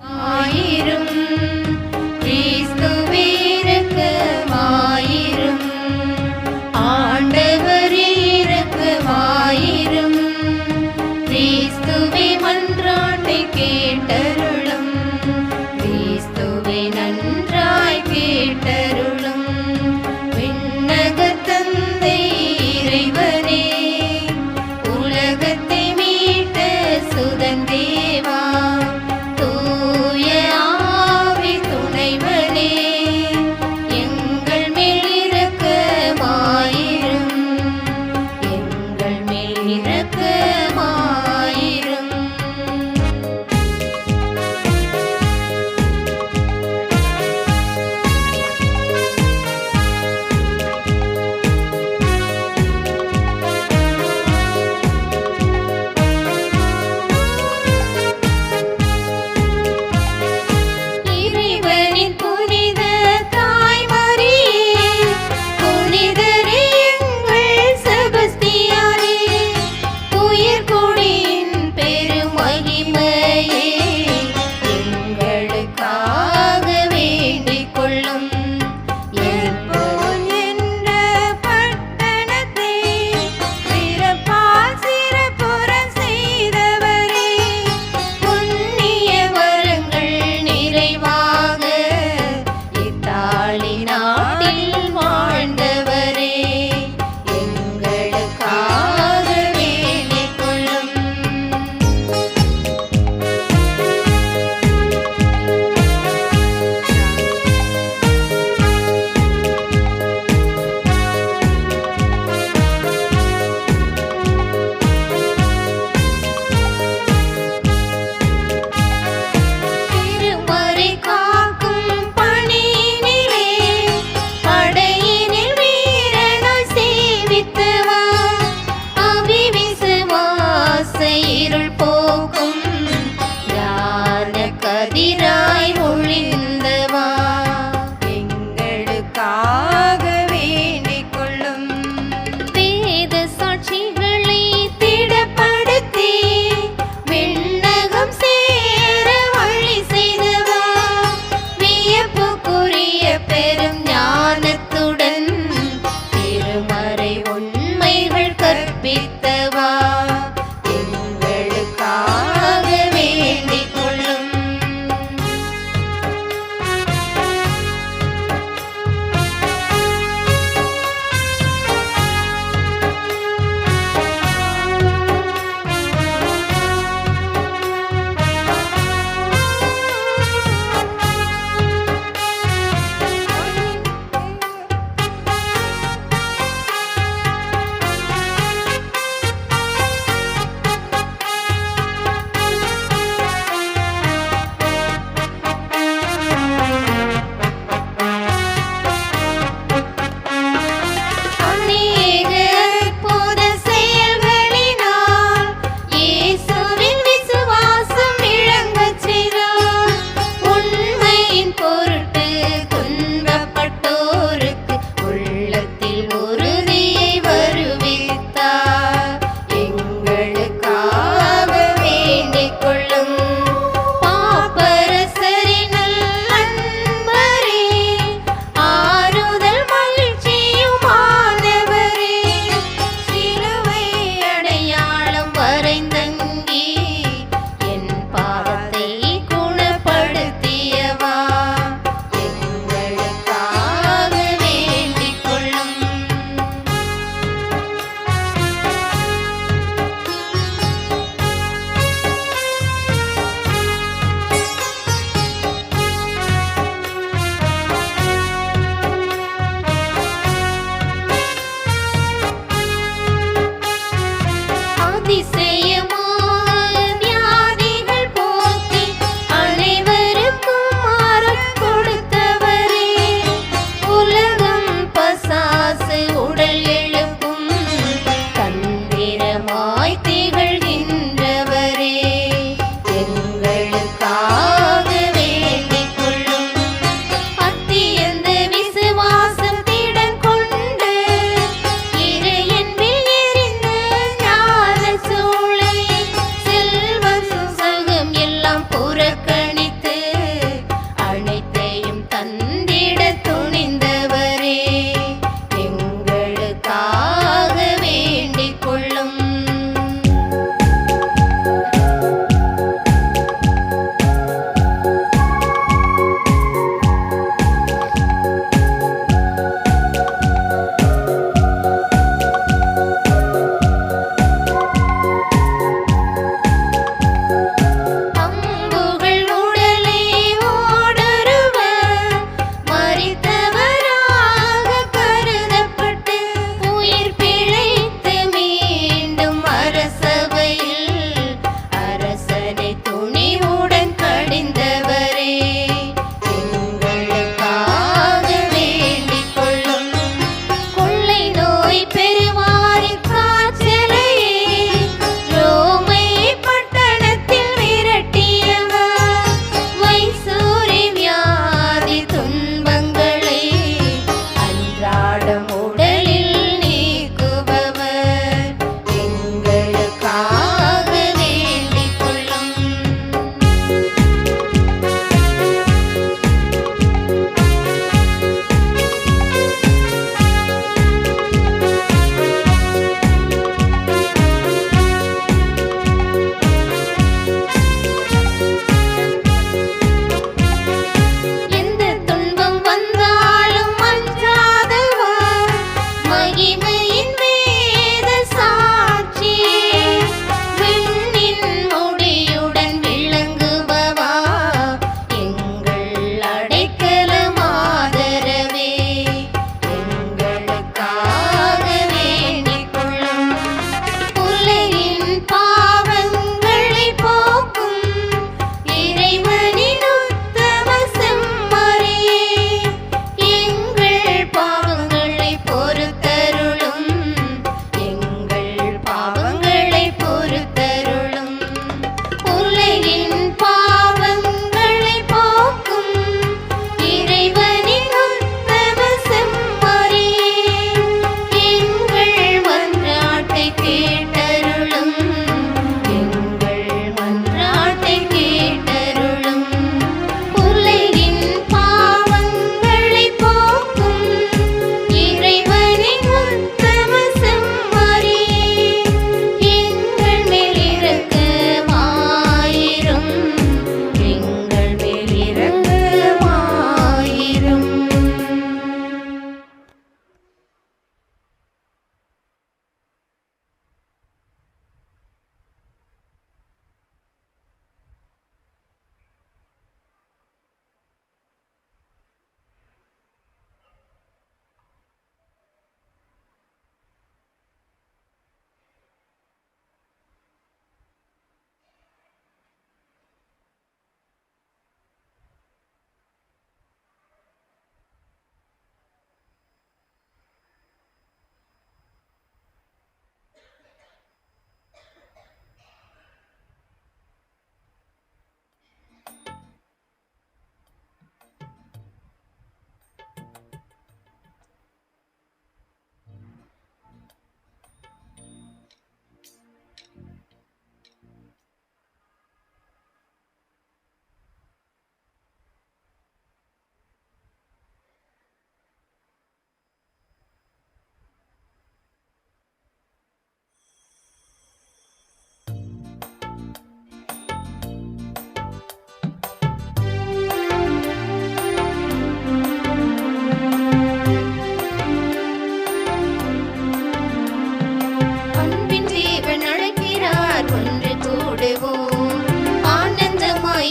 ஆயிரும் கிறிஸ்துவே இரக்கமாயிரும், ஆண்டவரே இரக்கமாயிரும், கிறிஸ்துவே மன்றாட்டை கேட்டருளும், கிறிஸ்துவே நன்றாய் கேட்டருளும். விண்ணகத் தந்தை இறைவனே, உலகத்தை மீட்ட சுதன் தேவா, தூய ஆவி துணைவனே, எங்கள் மேல் இரக்கமாயிரும், எங்கள் மேல் இரக்கமாயிரும்.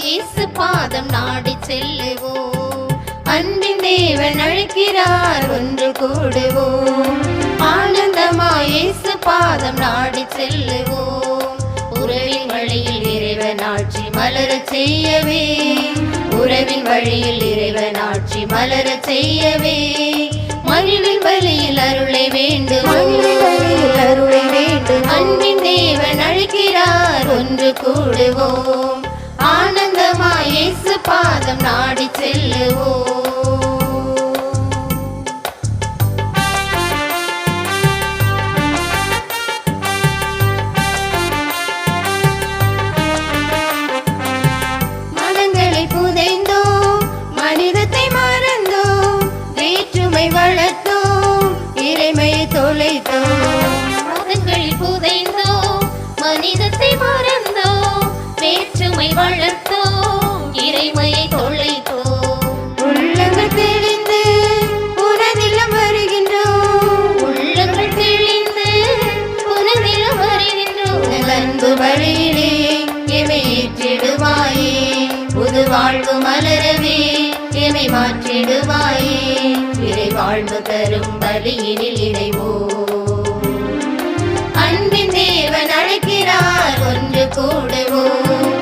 இயேசு பாதம் நாடி செல்லுவோம். அன்பின் தேவன் அழைக்கிறார் ஒன்று கூடுவோம். ஆனந்தமாய் இயேசு பாதம் நாடி செல்லுவோம். உறவின் வழியில் இறைவன் ஆட்சி மலரச் செய்யவே, உறவின் வழியில் இறைவன் ஆட்சி மலரச் செய்யவே, மகிழ்வின் வழியில் அருளை வேண்டும், அருளை வேண்டும். அன்பின் தேவன் அழைக்கிறார் ஒன்று கூடுவோம். ஆனந்தமாய் இயேசு பாதம் நாடி செல்லுவோம். மனங்களை புதைந்தோம், மனிதத்தை மறந்தோம், வேற்றுமை வளர்த்தோம், இறைமையை தொலைத்தோம். மதங்களில் புதைந்தோம், மனிதத்தை மறந்தோம், வேற்றுமை வளர்த்தோம், இறைமையை தொலைத்தோம். உள்ளங்கள் தெளிந்து உனதிலம் வருகின்றோம், உள்ளங்கள் தெளிந்து உனதிலம் வருகின்றோம். அன்பு வழியிலே எமை ஏற்றிடுவாயே, புது வாழ்வு மலரவே எமை மாற்றிடுவாயே. இறை வாழ்வு தரும் பலியினில் இணைவோம். அன்பின் தேவன் அழைக்கிறார் ஒன்று கூடுவோம்.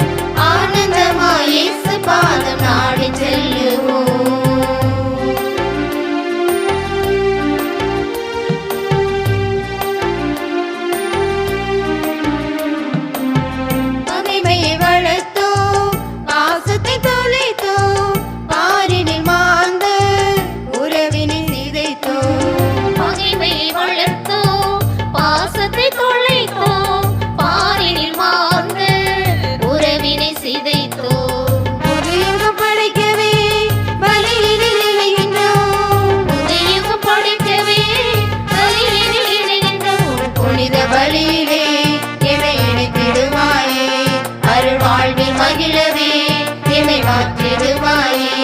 ஆனந்தமாய் இயேசு பாதம் நாடி செல்லுவோம். பகைமையை வளர்த்தோம், பாசத்தை தொலைத்தோம், பாரினில் மாந்த உறவினில் சிதைத்தோம். பகைமையை வளர்த்தோம், பாசத்தை தொலைத்தோம், பாரினில் மாந்த உறவினை சிதைத்தோம். புதுயுகம் படைக்கவே பலியினில் இணைகின்றோம், புதுயுகம் படைக்கவே பலியினில் இணைகின்றோம். புனித பலியிலே எமை இணைத்திடுவாயே, அருள் வாழ்வில் மகிழவே எமை மாற்றிடுவாயே.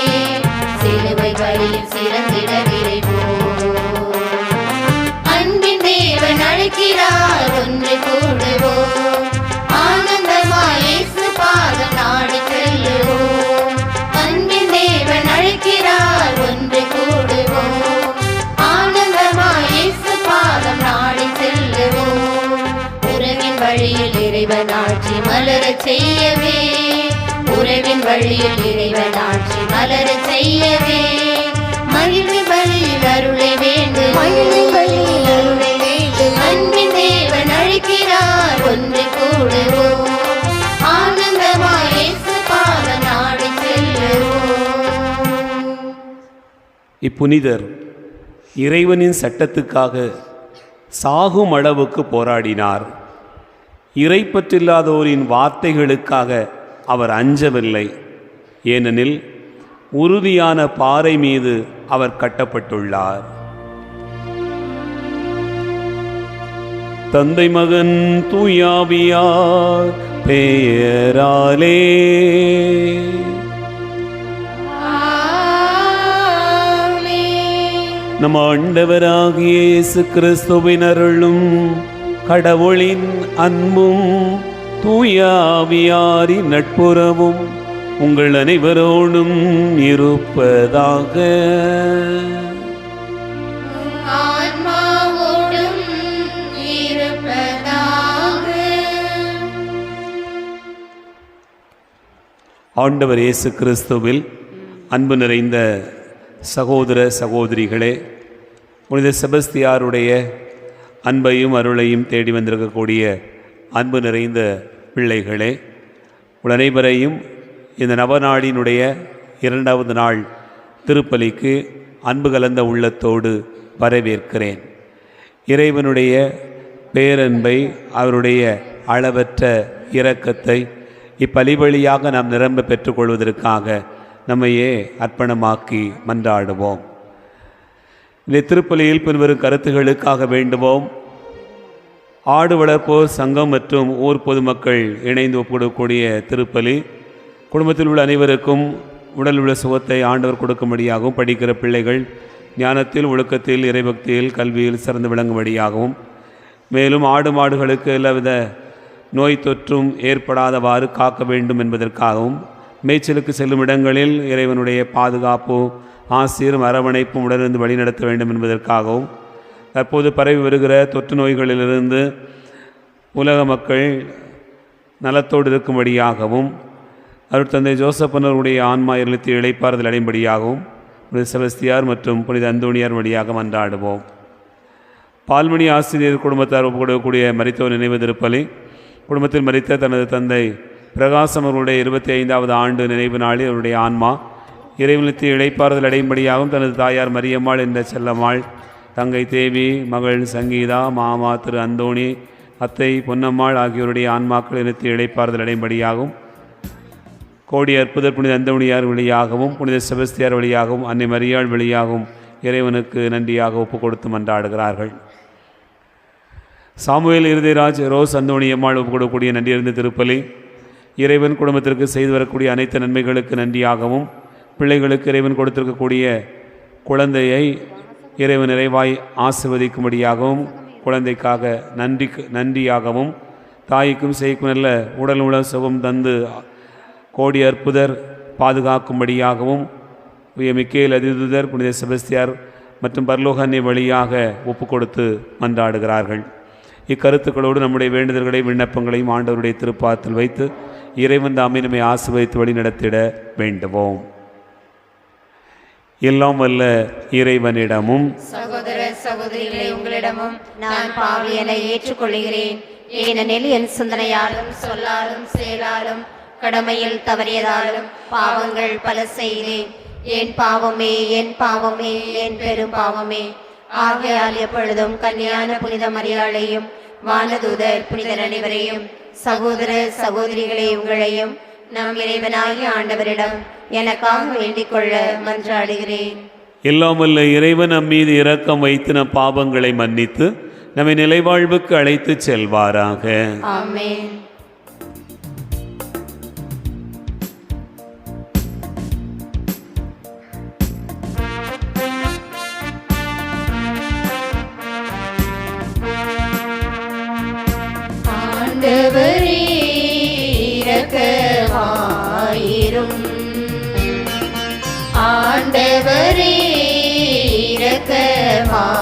சிலுவை பலியில் சிறந்திட விரைவோம். அன்பின் தேவன் அழைக்கிறார் ஒன்று கூடுவோம். ஆனந்தமாய் இயேசு பாதம் நாடி செல்லுவோம். அன்பின் தேவன் அழைக்கிறார் ஒன்று கூடுவோம். ஆனந்தமாய் இயேசு பாதம் நாடி செல்லுவோம். உறவின் வழியில் இறைவன் ஆட்சி மலரச் செய்யவே, உறவின் வழியில் இறைவன் ஆட்சி மலரச் செய்யவே, மகிழ்வின் வழியில் அருளை வேண்டும், மகிழ்வின் வழியில் அருளை வேண்டும். அன்பின் தேவன் அழைக்கிறார் ஒன்று கூடுவோம். ஆனந்தமாய் இயேசு பாதம் நாடி செல்லுவோம். இப்புனிதர் இறைவனின் சட்டத்துக்காக சாகும் அளவுக்கு போராடினார். இறைப்பற்றில்லாதோரின் வார்த்தைகளுக்காக அவர் அஞ்சவில்லை. ஏனெனில் உறுதியான பாறை மீது அவர் கட்டப்பட்டுள்ளார். தந்தை மகன் தூயாவியார் பெயராலே நம் ஆண்டவராகிய இயேசு கிறிஸ்துவின் அருளும் கடவுளின் அன்பும் தூயாவியாரின் நட்புறவும் உங்கள் அனைவரோடும் இருப்பதாக. ஆன்மாவோடும் இருப்பதாக. ஆண்டவர் இயேசு கிறிஸ்துவில் அன்பு நிறைந்த சகோதர சகோதரிகளே, புனித செபஸ்தியாருடைய அன்பையும் அருளையும் தேடி வந்திருக்கக்கூடிய அன்பு நிறைந்த பிள்ளைகளே, உங்கள் அனைவரையும் இந்த நவநாளினுடைய 2வது நாள் திருப்பலிக்கு அன்பு கலந்த உள்ளத்தோடு வரவேற்கிறேன். இறைவனுடைய பேரன்பை, அவருடைய அளவற்ற இரக்கத்தை இப்பலி வழியாக நாம் நிரம்ப பெற்றுக்கொள்வதற்காக நம்மையே அர்ப்பணமாக்கி மன்றாடுவோம். இந்த திருப்பலியில் பின்வரும் கருத்துகளுக்காக வேண்டுவோம். ஆடு வளர்ப்போர் சங்கம் மற்றும் ஊர் பொதுமக்கள் இணைந்து ஒப்புக்கொள்ளக்கூடிய திருப்பலி குடும்பத்தில் உள்ள அனைவருக்கும் உடல் உள்ள சுகத்தை ஆண்டவர் கொடுக்கும்படியாகவும், படிக்கிற பிள்ளைகள் ஞானத்தில், ஒழுக்கத்தில், இறைபக்தியில், கல்வியில் சிறந்து விளங்கும்படியாகவும், மேலும் ஆடு மாடுகளுக்கு எல்லாவித நோய் தொற்றும் ஏற்படாதவாறு காக்க வேண்டும் என்பதற்காகவும் மேய்ச்சலுக்கு செல்லும் இடங்களில் இறைவனுடைய பாதுகாப்பு ஆசீரும் அரவணைப்பும் உடனிருந்து வழிநடத்த வேண்டும் என்பதற்காகவும் தற்போது பரவி வருகிற தொற்று நோய்களிலிருந்து உலக மக்கள் நலத்தோடு இருக்கும்படியாகவும் அருட்தந்தை ஜோசப்பனருடைய ஆன்மா இருளித்து இளைப்பாறுதல் அடையும்படியாகவும் புனித செபஸ்தியார் மற்றும் புனித அந்தோணியார் வழியாக மன்றாடுவோம். பால்மணி ஆசிரியர் குடும்பத்தார் ஒப்புக்கொடுக்கக்கூடிய மரித்தோர் நினைவு திருப்பலி குடும்பத்தில் மரித்த தனது தந்தை பிரகாசம் அவர்களுடைய 25வது ஆண்டு நினைவு நாளில் அவருடைய ஆன்மா இறைவனுக்கு இளைப்பாறுதல் அடையும்படியாகவும் தனது தாயார் மரியம்மாள் என்ற செல்லம்மாள், தங்கை தேவி, மகள் சங்கீதா, மாமா திரு அந்தோணி, அத்தை பொன்னம்மாள் ஆகியோருடைய ஆன்மாக்கள் இணைத்து இளைப்பாறுதல் அடையும்படியாகவும் கோடி அற்புதர் புனித அந்தோணியார் வழியாகவும் புனித செபஸ்தியார் வழியாகவும் அன்னை மரியாள் வழியாகவும் இறைவனுக்கு நன்றியாக ஒப்பு கொடுத்து மன்றாடுகிறார்கள். சாமுவேல் இருதயராஜ் ரோஸ் அந்தோணியம்மாள் ஒப்பு கொடுக்கக்கூடிய நன்றியறிந்த திருப்பலி இறைவன் குடும்பத்திற்கு செய்து வரக்கூடிய அனைத்து நன்மைகளுக்கு நன்றியாகவும் பிள்ளைகளுக்கு இறைவன் கொடுத்திருக்கக்கூடிய குழந்தையை இறைவன் நிறைவாய் ஆசிர்வதிக்கும்படியாகவும் குழந்தைக்காக நன்றியாகவும் தாய்க்கும் செய்க்கும் நல்ல உடல் உள்ள சுகம் தந்து கோடி அற்புதர் பாதுகாக்கும்படியாகவும் மிக்கேல் அதிதூதர் புனித செபஸ்தியார் மற்றும் பரலோக அன்னை வழியாக ஒப்பு கொடுத்து மன்றாடுகிறார்கள். இக்கருத்துக்களோடு நம்முடைய வேண்டுதல்களை விண்ணப்பங்களையும் ஆண்டவருடைய திருப்பாதத்தில் வைத்து இறைவன் தாமே நம்மை ஆசீர்வதித்து வழி நடத்திட வேண்டுவோம். எல்லாம் வல்ல இறைவனிடமும் சகோதர சகோதரிகளை உங்களிடமும் நான் பாவியனை ஏற்றுக்கொள்கிறேன். ஏனெனில் என் சிந்தனையாலும் சொல்லாலும் செயலாலும் கடமையில் தவறியதாலும் பாவங்கள் பல செய்தேன். என் பாவமே என் பாவமே என் பெரும் பாவமே. ஆகையால் எப்பொழுதும் கன்னியான புனித மரியாளையும் வானதூதர் புனிதர் அனைவரையும் சகோதர சகோதரிகளை உங்களையும் நம் இறைவனாகிய ஆண்டவரிடம் எனக்காக வேண்டிக் கொள்ள மன்றாடுகிறேன். எல்லாம் வல்ல இறைவன் நம் மீது இரக்கம் வைத்து நம் பாவங்களை மன்னித்து நம்மை நிலைவாழ்வுக்கு அழைத்து செல்வாராக. ஆமென். ஆண்டவரே இரக்கமாயிரும். ஆண்டவரே இரக்கமாயிரும்.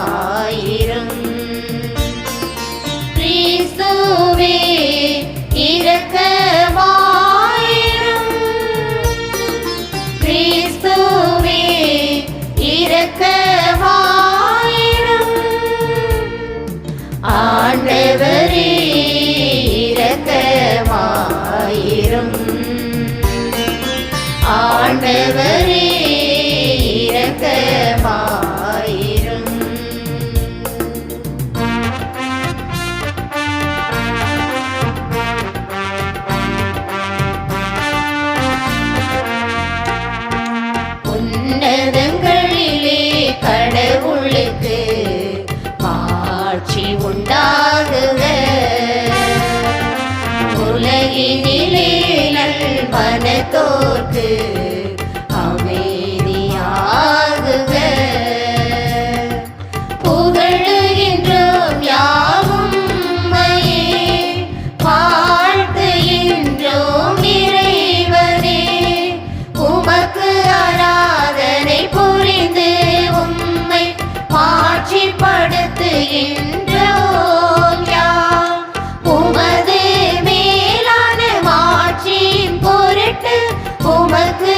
கிறிஸ்துவே இரக்கமாயிரும். கிறிஸ்துவே இரக்கமாயிரும். ஆண்டவரே இரக்கமாயிரும். ஆண்டவரே இரக்கமாயிரும். உன்னதங்களிலே கடவுளுக்கு மாட்சி உண்டாகுக. உலகினிலே நல் மனத்தோர்க்கு அமைதியாகுக. புகழுகின்றோம் யாவும் உம்மையே, வாழ்த்துகின்றோம் இறைவனே. உமக்கு ஆராதனை புரிந்து உம்மை மாட்சிப்படுத்துகின்றோம் யாம். உமது மேலான மாட்சியின் பொருட்டு உமக்கு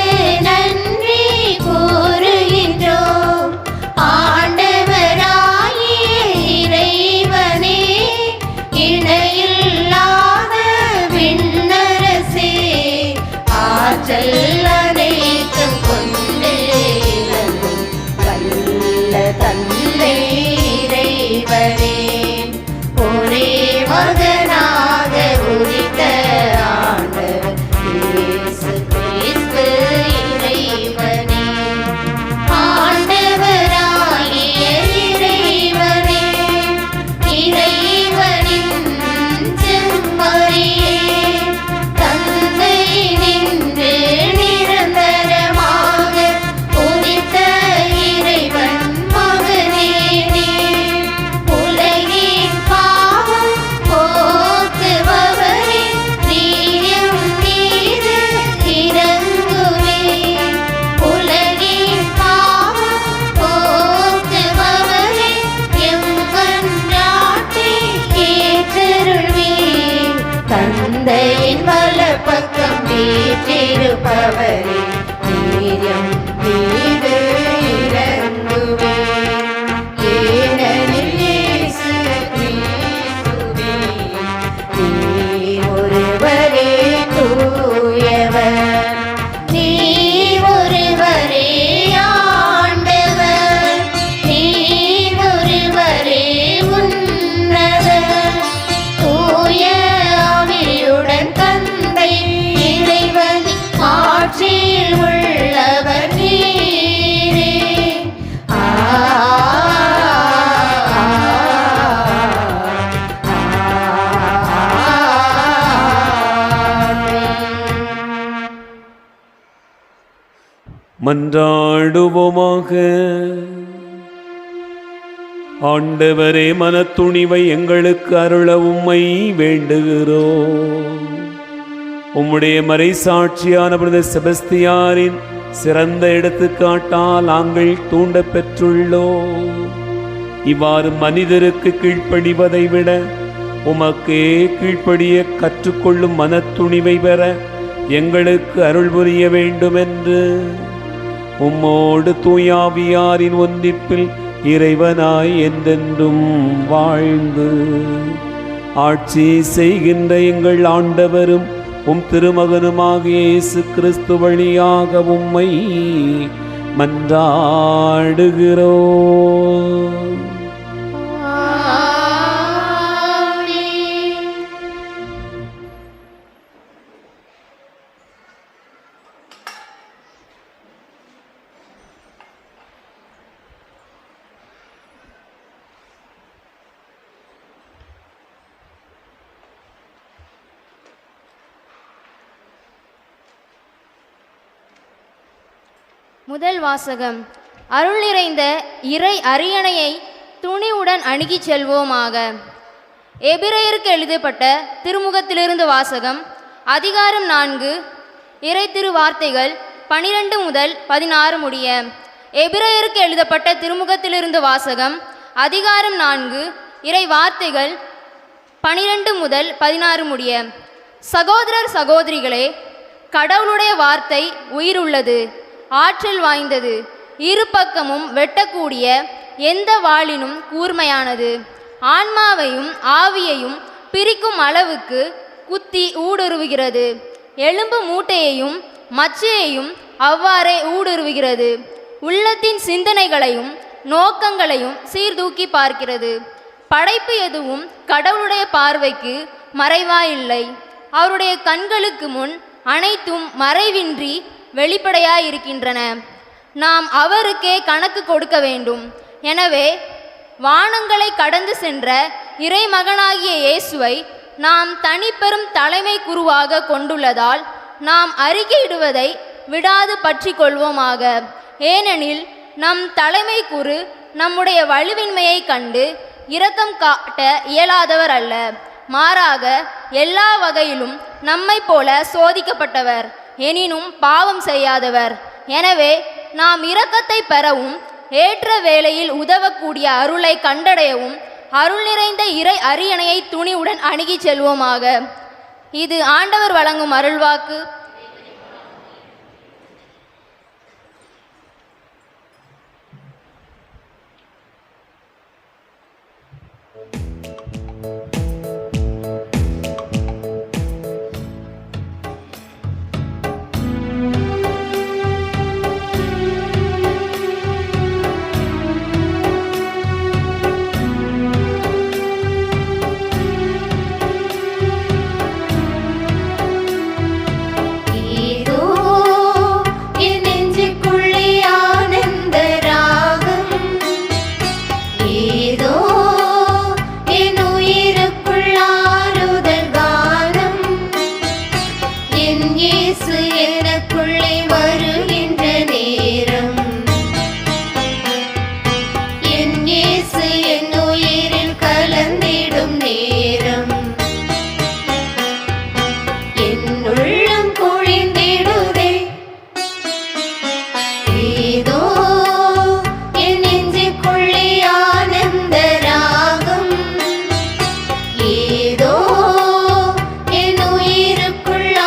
வலப்பக்கம் வீற்றிருப்பவரே, நீரம் மீது இறங்குவே. ஏனெனில் இயேசு கிறிஸ்துவே, நீர் ஒருவரே தூயவர், நீர் ஒருவரே ஆண்டவர், நீர் ஒருவரே உன்னதர். தூய ஆவியுடன் தந்தை இறைவன் ஆட்சியில் உள்ளவர் நீரே. மன்றாடுவோமாக. ஆண்டவரே, மனத்துணிவை எங்களுக்கு அருள உம்மை வேண்டுகிறோம். உம்முடைய மறைசாட்சியான புனித செபஸ்தியாரின் சிறந்த எடுத்துக்காட்டால் நாங்கள் தூண்ட பெற்றுள்ளோம். இவ்வாறு மனிதருக்கு கீழ்ப்படிவதை விட உமக்கே கீழ்ப்படிய கற்றுக்கொள்ளும் மனத்துணிவை பெற எங்களுக்கு அருள் புரிய வேண்டுமென்று உம்மோடு தூயாவியாரின் ஒன்றிப்பில் இறைவனாய் என்றென்றும் வாழ்ந்து ஆட்சி செய்கின்ற எங்கள் ஆண்டவரும் உம் திருமகனுமாகிய இயேசு கிறிஸ்து வழியாக உம்மை மன்றாடுகிறோம். முதல் வாசகம். அருள் நிறைந்த இறை அரியணையை துணிவுடன் அணுகிச் செல்வோமாக. எபிரேயருக்கு எழுதப்பட்ட திருமுகத்திலிருந்து வாசகம். அதிகாரம் 4, இறை திருவார்த்தைகள் 12 முதல் 16 முடிய. எபிரேயருக்கு எழுதப்பட்ட திருமுகத்திலிருந்து வாசகம். அதிகாரம் 4, இறை வார்த்தைகள் 12 முதல் 16 முடிய. சகோதரர் சகோதரிகளே, கடவுளுடைய வார்த்தை உயிருள்ளது, ஆற்றல் வாய்ந்தது, இரு பக்கமும் வெட்டக்கூடிய எந்த வாளினும் கூர்மையானது, ஆன்மாவையும் ஆவியையும் பிரிக்கும் அளவுக்கு குத்தி ஊடுருவுகிறது, எலும்பு மூட்டையையும் மச்சையையும் அவ்வாறே ஊடுருவுகிறது, உள்ளத்தின் சிந்தனைகளையும் நோக்கங்களையும் சீர்தூக்கி பார்க்கிறது. படைப்பு எதுவும் கடவுளுடைய பார்வைக்கு மறைவாயில்லை. அவருடைய கண்களுக்கு முன் அனைத்தும் மறைவின்றி வெளிப்படையாயிருக்கின்றன. நாம் அவருக்கே கணக்கு கொடுக்க வேண்டும். எனவே வானங்களை கடந்து சென்ற இறைமகனாகிய இயேசுவை நாம் தனிப்பெரும் தலைமை குருவாக கொண்டுள்ளதால் நாம் அறிக்கையிடுவதை விடாது பற்றி கொள்வோமாக. ஏனெனில் நம் தலைமை குரு நம்முடைய வலுவின்மையை கண்டு இரக்கம் காட்ட இயலாதவர் அல்ல, மாறாக எல்லா வகையிலும் நம்மை போல சோதிக்கப்பட்டவர், எனினும் பாவம் செய்யாதவர். எனவே நாம் இரக்கத்தை பெறவும் ஏற்ற வேளையில் உதவக்கூடிய அருளை கண்டடையவும் அருள் நிறைந்த இறை அரியணையை துணிவுடன் அணுகிச் செல்வோமாக. இது ஆண்டவர் வழங்கும் அருள்வாக்கு. ஏதோ என் உயிருக்குள்ள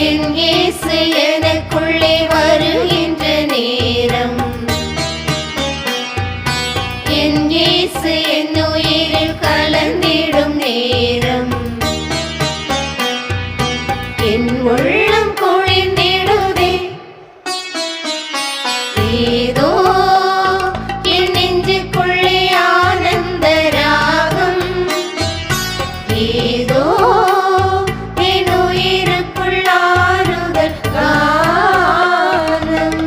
என் இயேசு எனக்குள்ளே வருகின்ற நேரம், என் இயேசு என் உயிரில் கலந்திடும் நேரம், என் உள்ளம் குளிர்ந்திடுதே. ஏதோ என் நெஞ்சுக்குள்ளே ஆனந்த ராகம், ஏதோ என் உயிருக்குள் ஆறுதல் கானம்.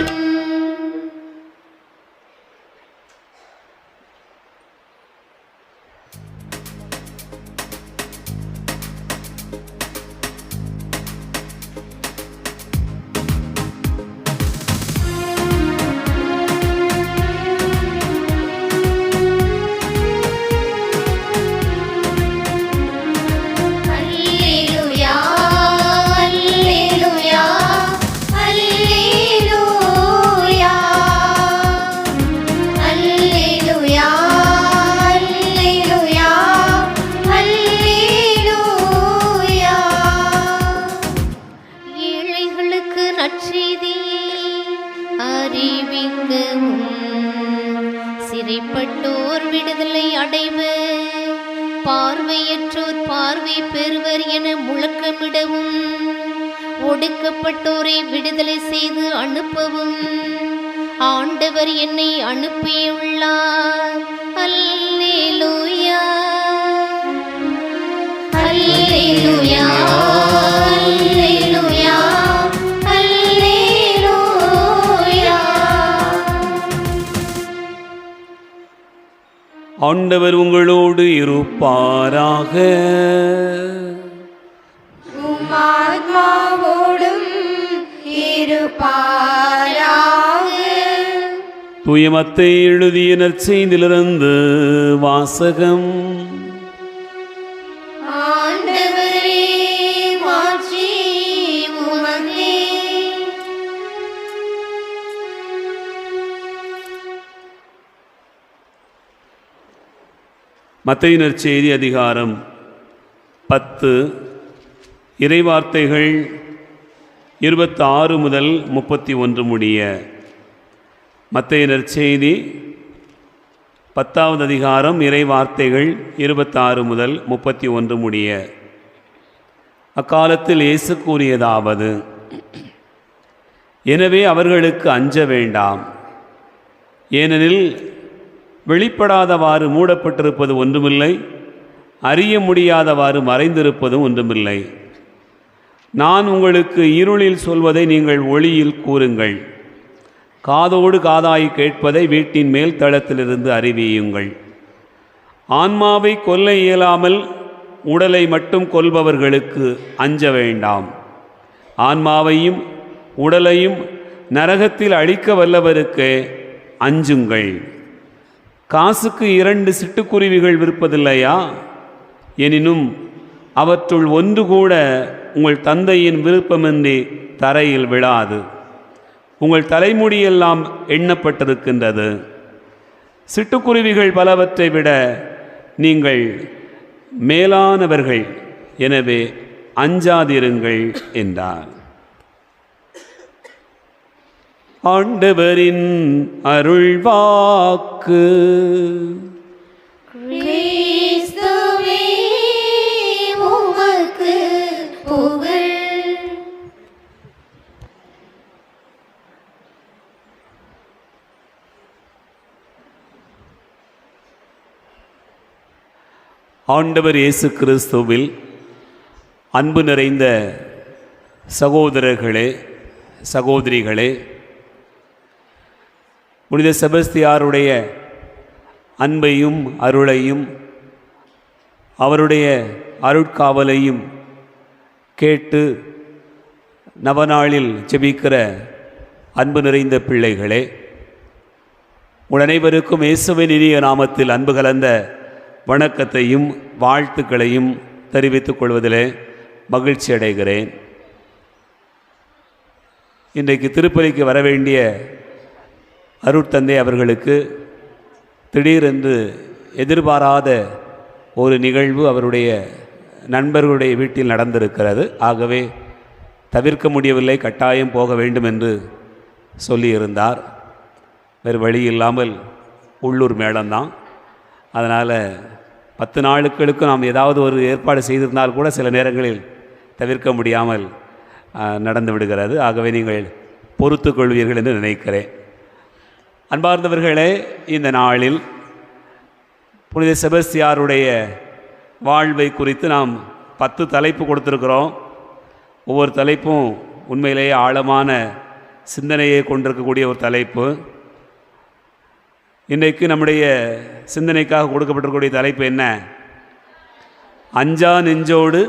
அல்லேலூயா, அல்லேலூயா, அல்லேலூயா, அல்லேலூயா, அல்லேலூயா, அல்லேலூயா. ஏழைகளுக்கு நற்செய்தியை அறிவிக்கவும், சிறைப்பட்டோர் விடுதலை அடைவர், பார்வையற்றோர் பார்வை பெறுவர் என முழக்கமிடவும், ஒடுக்கப்பட்டோரை விடுதலை செய்து அனுப்பவும் ஆண்டவர் என்னை அனுப்பியுள்ளார். அல்லேலூயா, அல்லேலூயா, அல்லேலூயா, அல்லேலூயா. ஆண்டவர் உங்களோடு இருப்பாராக. உம் ஆத்மாவோடும் இருப்பாராக. தூய மத்தேயு எழுதிய நற்செய்தியிலிருந்து வாசகம். ஆண்டவரே, மாட்சி உமக்கே. மத்தேயு நற்செய்தி அதிகாரம் 10 இறைவார்த்தைகள் 26 முதல் 31 முடிய. மத்தேயு நற்செய்தி 10வது அதிகாரம் இறைவார்த்தைகள் 26 முதல் 31 முடிய. அக்காலத்தில் இயேசு கூறியதாவது: எனவே அவர்களுக்கு அஞ்ச வேண்டாம், ஏனெனில் வெளிப்படாதவாறு மூடப்பட்டிருப்பது ஒன்றுமில்லை, அறிய முடியாதவாறு மறைந்திருப்பதும் ஒன்றுமில்லை. நான் உங்களுக்கு இருளில் சொல்வதை நீங்கள் ஒளியில் கூறுங்கள், காதோடு காதாய் கேட்பதை வீட்டின் மேல் தளத்திலிருந்து அறிவியுங்கள். ஆன்மாவை கொல்ல இயலாமல் உடலை மட்டும் கொல்பவர்களுக்கு அஞ்ச வேண்டாம். ஆன்மாவையும் உடலையும் நரகத்தில் அழிக்க வல்லவருக்கு அஞ்சுங்கள். காசுக்கு 2 சிட்டுக்குருவிகள் விற்பதில்லையா? எனினும் அவற்றுள் ஒன்று கூட உங்கள் தந்தையின் விருப்பமின்றி தரையில் விழாது. உங்கள் தலைமுடியெல்லாம் எண்ணப்பட்டிருக்கின்றது. சிட்டுக்குருவிகள் பலவற்றை விட நீங்கள் மேலானவர்கள், எனவே அஞ்சாதிருங்கள் என்றார். ஆண்டவரின் அருள்வாக்கு. கிறிஸ்துவே, உமக்கு புகழ். ஆண்டவர் இயேசு கிறிஸ்துவில் அன்பு நிறைந்த சகோதரர்களே, சகோதரிகளே, புனித செபஸ்தியாருடைய அன்பையும் அருளையும் அவருடைய அருட்காவலையும் கேட்டு நவநாளில் ஜெபிக்கிற அன்பு நிறைந்த பிள்ளைகளே, உங்கள் அனைவருக்கும் இயேசுவின் இனிய நாமத்தில் அன்பு கலந்த வணக்கத்தையும் வாழ்த்துக்களையும் தெரிவித்துக் கொள்வதிலே மகிழ்ச்சி அடைகிறேன். இன்றைக்கு திருப்பலிக்கு வரவேண்டிய அருட்தந்தை அவர்களுக்கு திடீரென்று எதிர்பாராத ஒரு நிகழ்வு அவருடைய நண்பர்களுடைய வீட்டில் நடந்திருக்கிறது. ஆகவே தவிர்க்க முடியவில்லை, கட்டாயம் போக வேண்டும் என்று சொல்லியிருந்தார். வேறு வழி இல்லாமல் உள்ளூர் மேளம்தான். அதனால் 10 நாட்களுக்கு நாம் ஏதாவது ஒரு ஏற்பாடு செய்திருந்தால் கூட சில நேரங்களில் தவிர்க்க முடியாமல் நடந்து விடுகிறது. ஆகவே நீங்கள் பொறுத்து கொள்வீர்கள் என்று நினைக்கிறேன். அன்பார்ந்தவர்களே, இந்த நாளில் புனித செபஸ்தியாருடைய வாழ்வை குறித்து நாம் 10 தலைப்பு கொடுத்துருக்கிறோம். ஒவ்வொரு தலைப்பும் உண்மையிலேயே ஆழமான சிந்தனையை கொண்டிருக்கக்கூடிய ஒரு தலைப்பு. இன்றைக்கு நம்முடைய சிந்தனைக்காக கொடுக்கப்பட்டிருக்கக்கூடிய தலைப்பு என்ன? அஞ்சா நெஞ்சோடு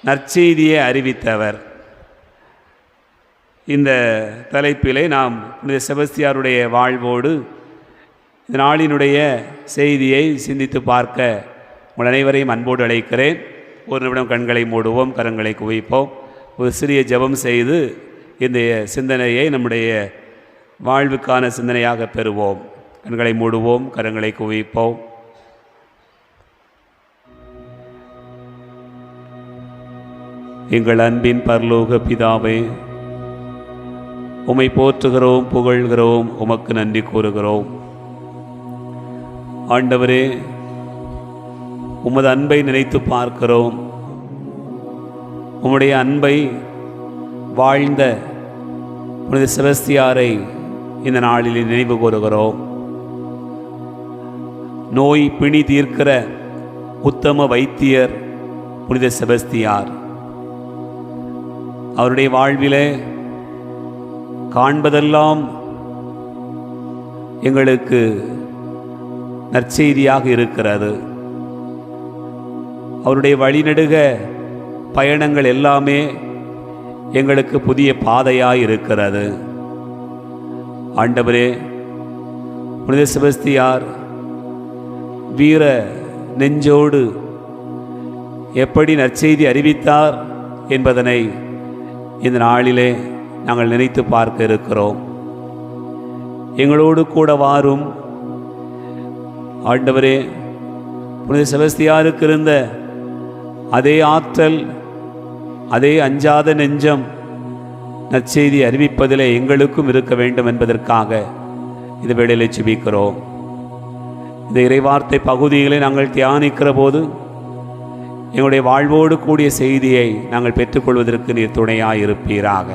நற்செய்தியை அறிவித்தவர். இந்த தலைப்பிலே நாம் புனித செபஸ்தியாருடைய வாழ்வோடு இந்த நாளினுடைய செய்தியை சிந்தித்து பார்க்க உங்கள் அனைவரையும் அன்போடு அழைக்கிறேன். ஒரு நிமிடம் கண்களை மூடுவோம், கரங்களை குவிப்போம், ஒரு சிறிய ஜெபம் செய்து இந்த சிந்தனையை நம்முடைய வாழ்வுக்கான சிந்தனையாக பெறுவோம். கண்களை மூடுவோம், கரங்களை குவிப்போம். எங்கள் அன்பின் பரலோக பிதாவே, உம்மை போற்றுகிறோம், புகழ்கிறோம், உமக்கு நன்றி கூறுகிறோம். ஆண்டவரே, உமது அன்பை நினைத்து பார்க்கிறோம். உம்முடைய அன்பை வாழ்ந்த புனித செபஸ்தியாரை இந்த நாளில் நினைவு கூறுகிறோம். நோய் பிணி தீர்க்கிற உத்தம வைத்தியர் புனித செபஸ்தியார். அவருடைய வாழ்விலே காண்பதெல்லாம் எங்களுக்கு நற்செய்தியாக இருக்கிறது. அவருடைய வழிநெடுக பயணங்கள் எல்லாமே எங்களுக்கு புதிய பாதையாய் இருக்கிறது. ஆண்டவரே, புனித செபஸ்தியார் வீர நெஞ்சோடு எப்படி நற்செய்தி அறிவித்தார் என்பதனை இந்த நாளிலே நாங்கள் நினைத்து பார்க்க இருக்கிறோம். எங்களோடு கூட வாரும். ஆண்டவரே, புனித செபஸ்தியாருக்கு இருந்த அதே ஆற்றல், அதே அஞ்சாத நெஞ்சம் நற்செய்தி அறிவிப்பதிலே எங்களுக்கும் இருக்க வேண்டும் என்பதற்காக இந்த வேளையிலே ஜெபிக்கிறோம். இந்த இறைவார்த்தை பகுதிகளை நாங்கள் தியானிக்கிற போது எங்களுடைய வாழ்வோடு கூடிய செய்தியை நாங்கள் பெற்றுக்கொள்வதற்கு நீர் துணையாக இருப்பீராக.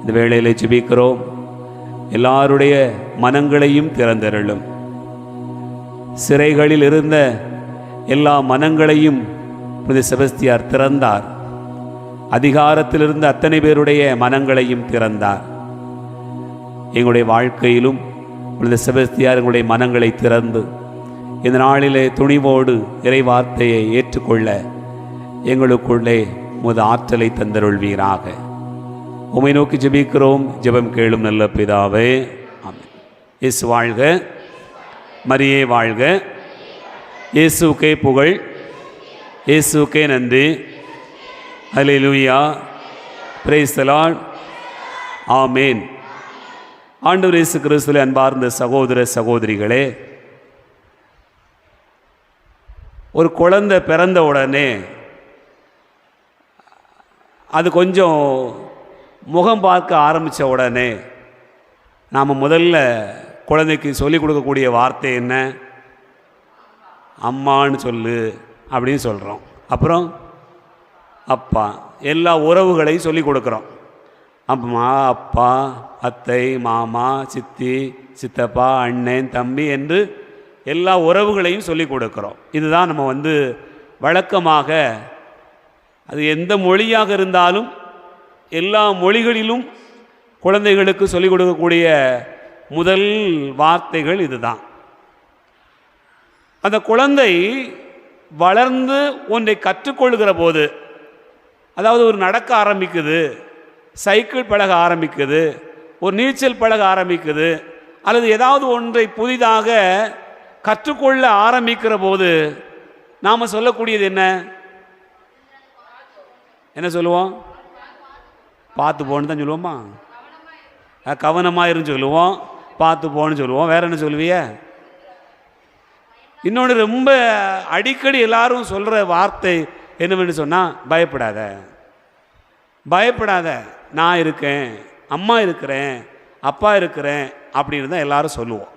இந்த வேளையிலே ஜெபிக்கிறோம். எல்லாருடைய மனங்களையும் திறந்தருளும். சிறைகளில் இருந்த எல்லா மனங்களையும் புனித செபஸ்தியார் திறந்தார். அதிகாரத்தில் இருந்த அத்தனை பேருடைய மனங்களையும் திறந்தார். எங்களுடைய வாழ்க்கையிலும் புனித செபஸ்தியார் எங்களுடைய மனங்களை திறந்து இந்த நாளிலே துணிவோடு இறை வார்த்தையை ஏற்றுக்கொள்ள எங்களுக்குள்ளே உமது ஆற்றலை தந்தருள்வீராக. உம்மை நோக்கி ஜெபிக்கிறோம். ஜெபம் கேளும் நல்ல பிதாவே, ஆமென். இயேசு வாழ்க, மரியே வாழ்க. இயேசுக்கே புகழ், இயேசுக்கே நன்றி. அல்லேலூயா, பிரைஸ் தி லார்ட், ஆமென். ஆண்டவர் இயேசு கிறிஸ்துவிலே அன்பார்ந்த சகோதர சகோதரிகளே, ஒரு குழந்தை பிறந்த உடனே அது கொஞ்சம் முகம் பார்க்க ஆரம்பித்த உடனே நாம் முதல்ல குழந்தைக்கு சொல்லிக் கொடுக்கக்கூடிய வார்த்தை என்ன? அம்மான்னு சொல்லு அப்படின்னு சொல்கிறோம். அப்புறம் அப்பா, எல்லா உறவுகளையும் சொல்லிக் கொடுக்குறோம். அம்மா, அப்பா, அத்தை, மாமா, சித்தி, சித்தப்பா, அண்ணன், தம்பி என்று எல்லா உறவுகளையும் சொல்லிக் கொடுக்குறோம். இதுதான் நம்ம வழக்கமாக, அது எந்த மொழியாக இருந்தாலும் எல்லா மொழிகளிலும் குழந்தைகளுக்கு சொல்லிக் கொடுக்கக்கூடிய முதல் வார்த்தைகள் இதுதான். அந்த குழந்தை வளர்ந்து ஒன்றை கற்றுக்கொள்கிற போது, அதாவது ஒரு நடக்க ஆரம்பிக்குது, சைக்கிள் பழக ஆரம்பிக்குது, ஒரு நீச்சல் பழக ஆரம்பிக்குது, அல்லது ஏதாவது ஒன்றை புதிதாக கற்றுக்கொள்ள ஆரம்பிக்கிற போது நாம் சொல்லக்கூடியது என்ன? என்ன சொல்லுவோம்? பார்த்து போன்னு தான் சொல்லுவோமா? கவனமாக இருந்து சொல்லுவோம், பார்த்து போன்னு சொல்லுவோம். வேற என்ன சொல்லுவிய? இன்னொன்று ரொம்ப அடிக்கடி எல்லாரும் சொல்கிற வார்த்தை என்னவென்று சொன்னால், பயப்படாத. பயப்படாத, நான் இருக்கேன், அம்மா இருக்கிறேன், அப்பா இருக்கிறேன் அப்படின்னு தான் எல்லாரும் சொல்லுவோம்.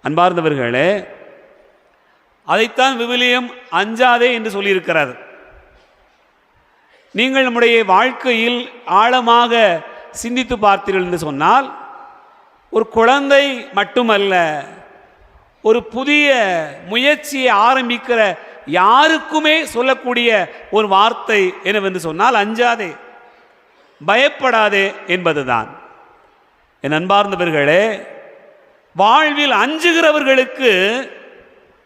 அன்பார்ந்தவர்களே, அதைத்தான் விவிலியம் அஞ்சாதே என்று சொல்லியிருக்கிறது. நீங்கள் நம்முடைய வாழ்க்கையில் ஆழமாக சிந்தித்து பார்த்தீர்கள் என்று சொன்னால், ஒரு குழந்தை மட்டுமல்ல, ஒரு புதிய முயற்சியை ஆரம்பிக்கிற யாருக்குமே சொல்லக்கூடிய ஒரு வார்த்தை என்னவென்று சொன்னால் அஞ்சாதே, பயப்படாதே என்பதுதான். என் அன்பார்ந்தவர்களே, வாழ்வில் அஞ்சுகிறவர்களுக்கு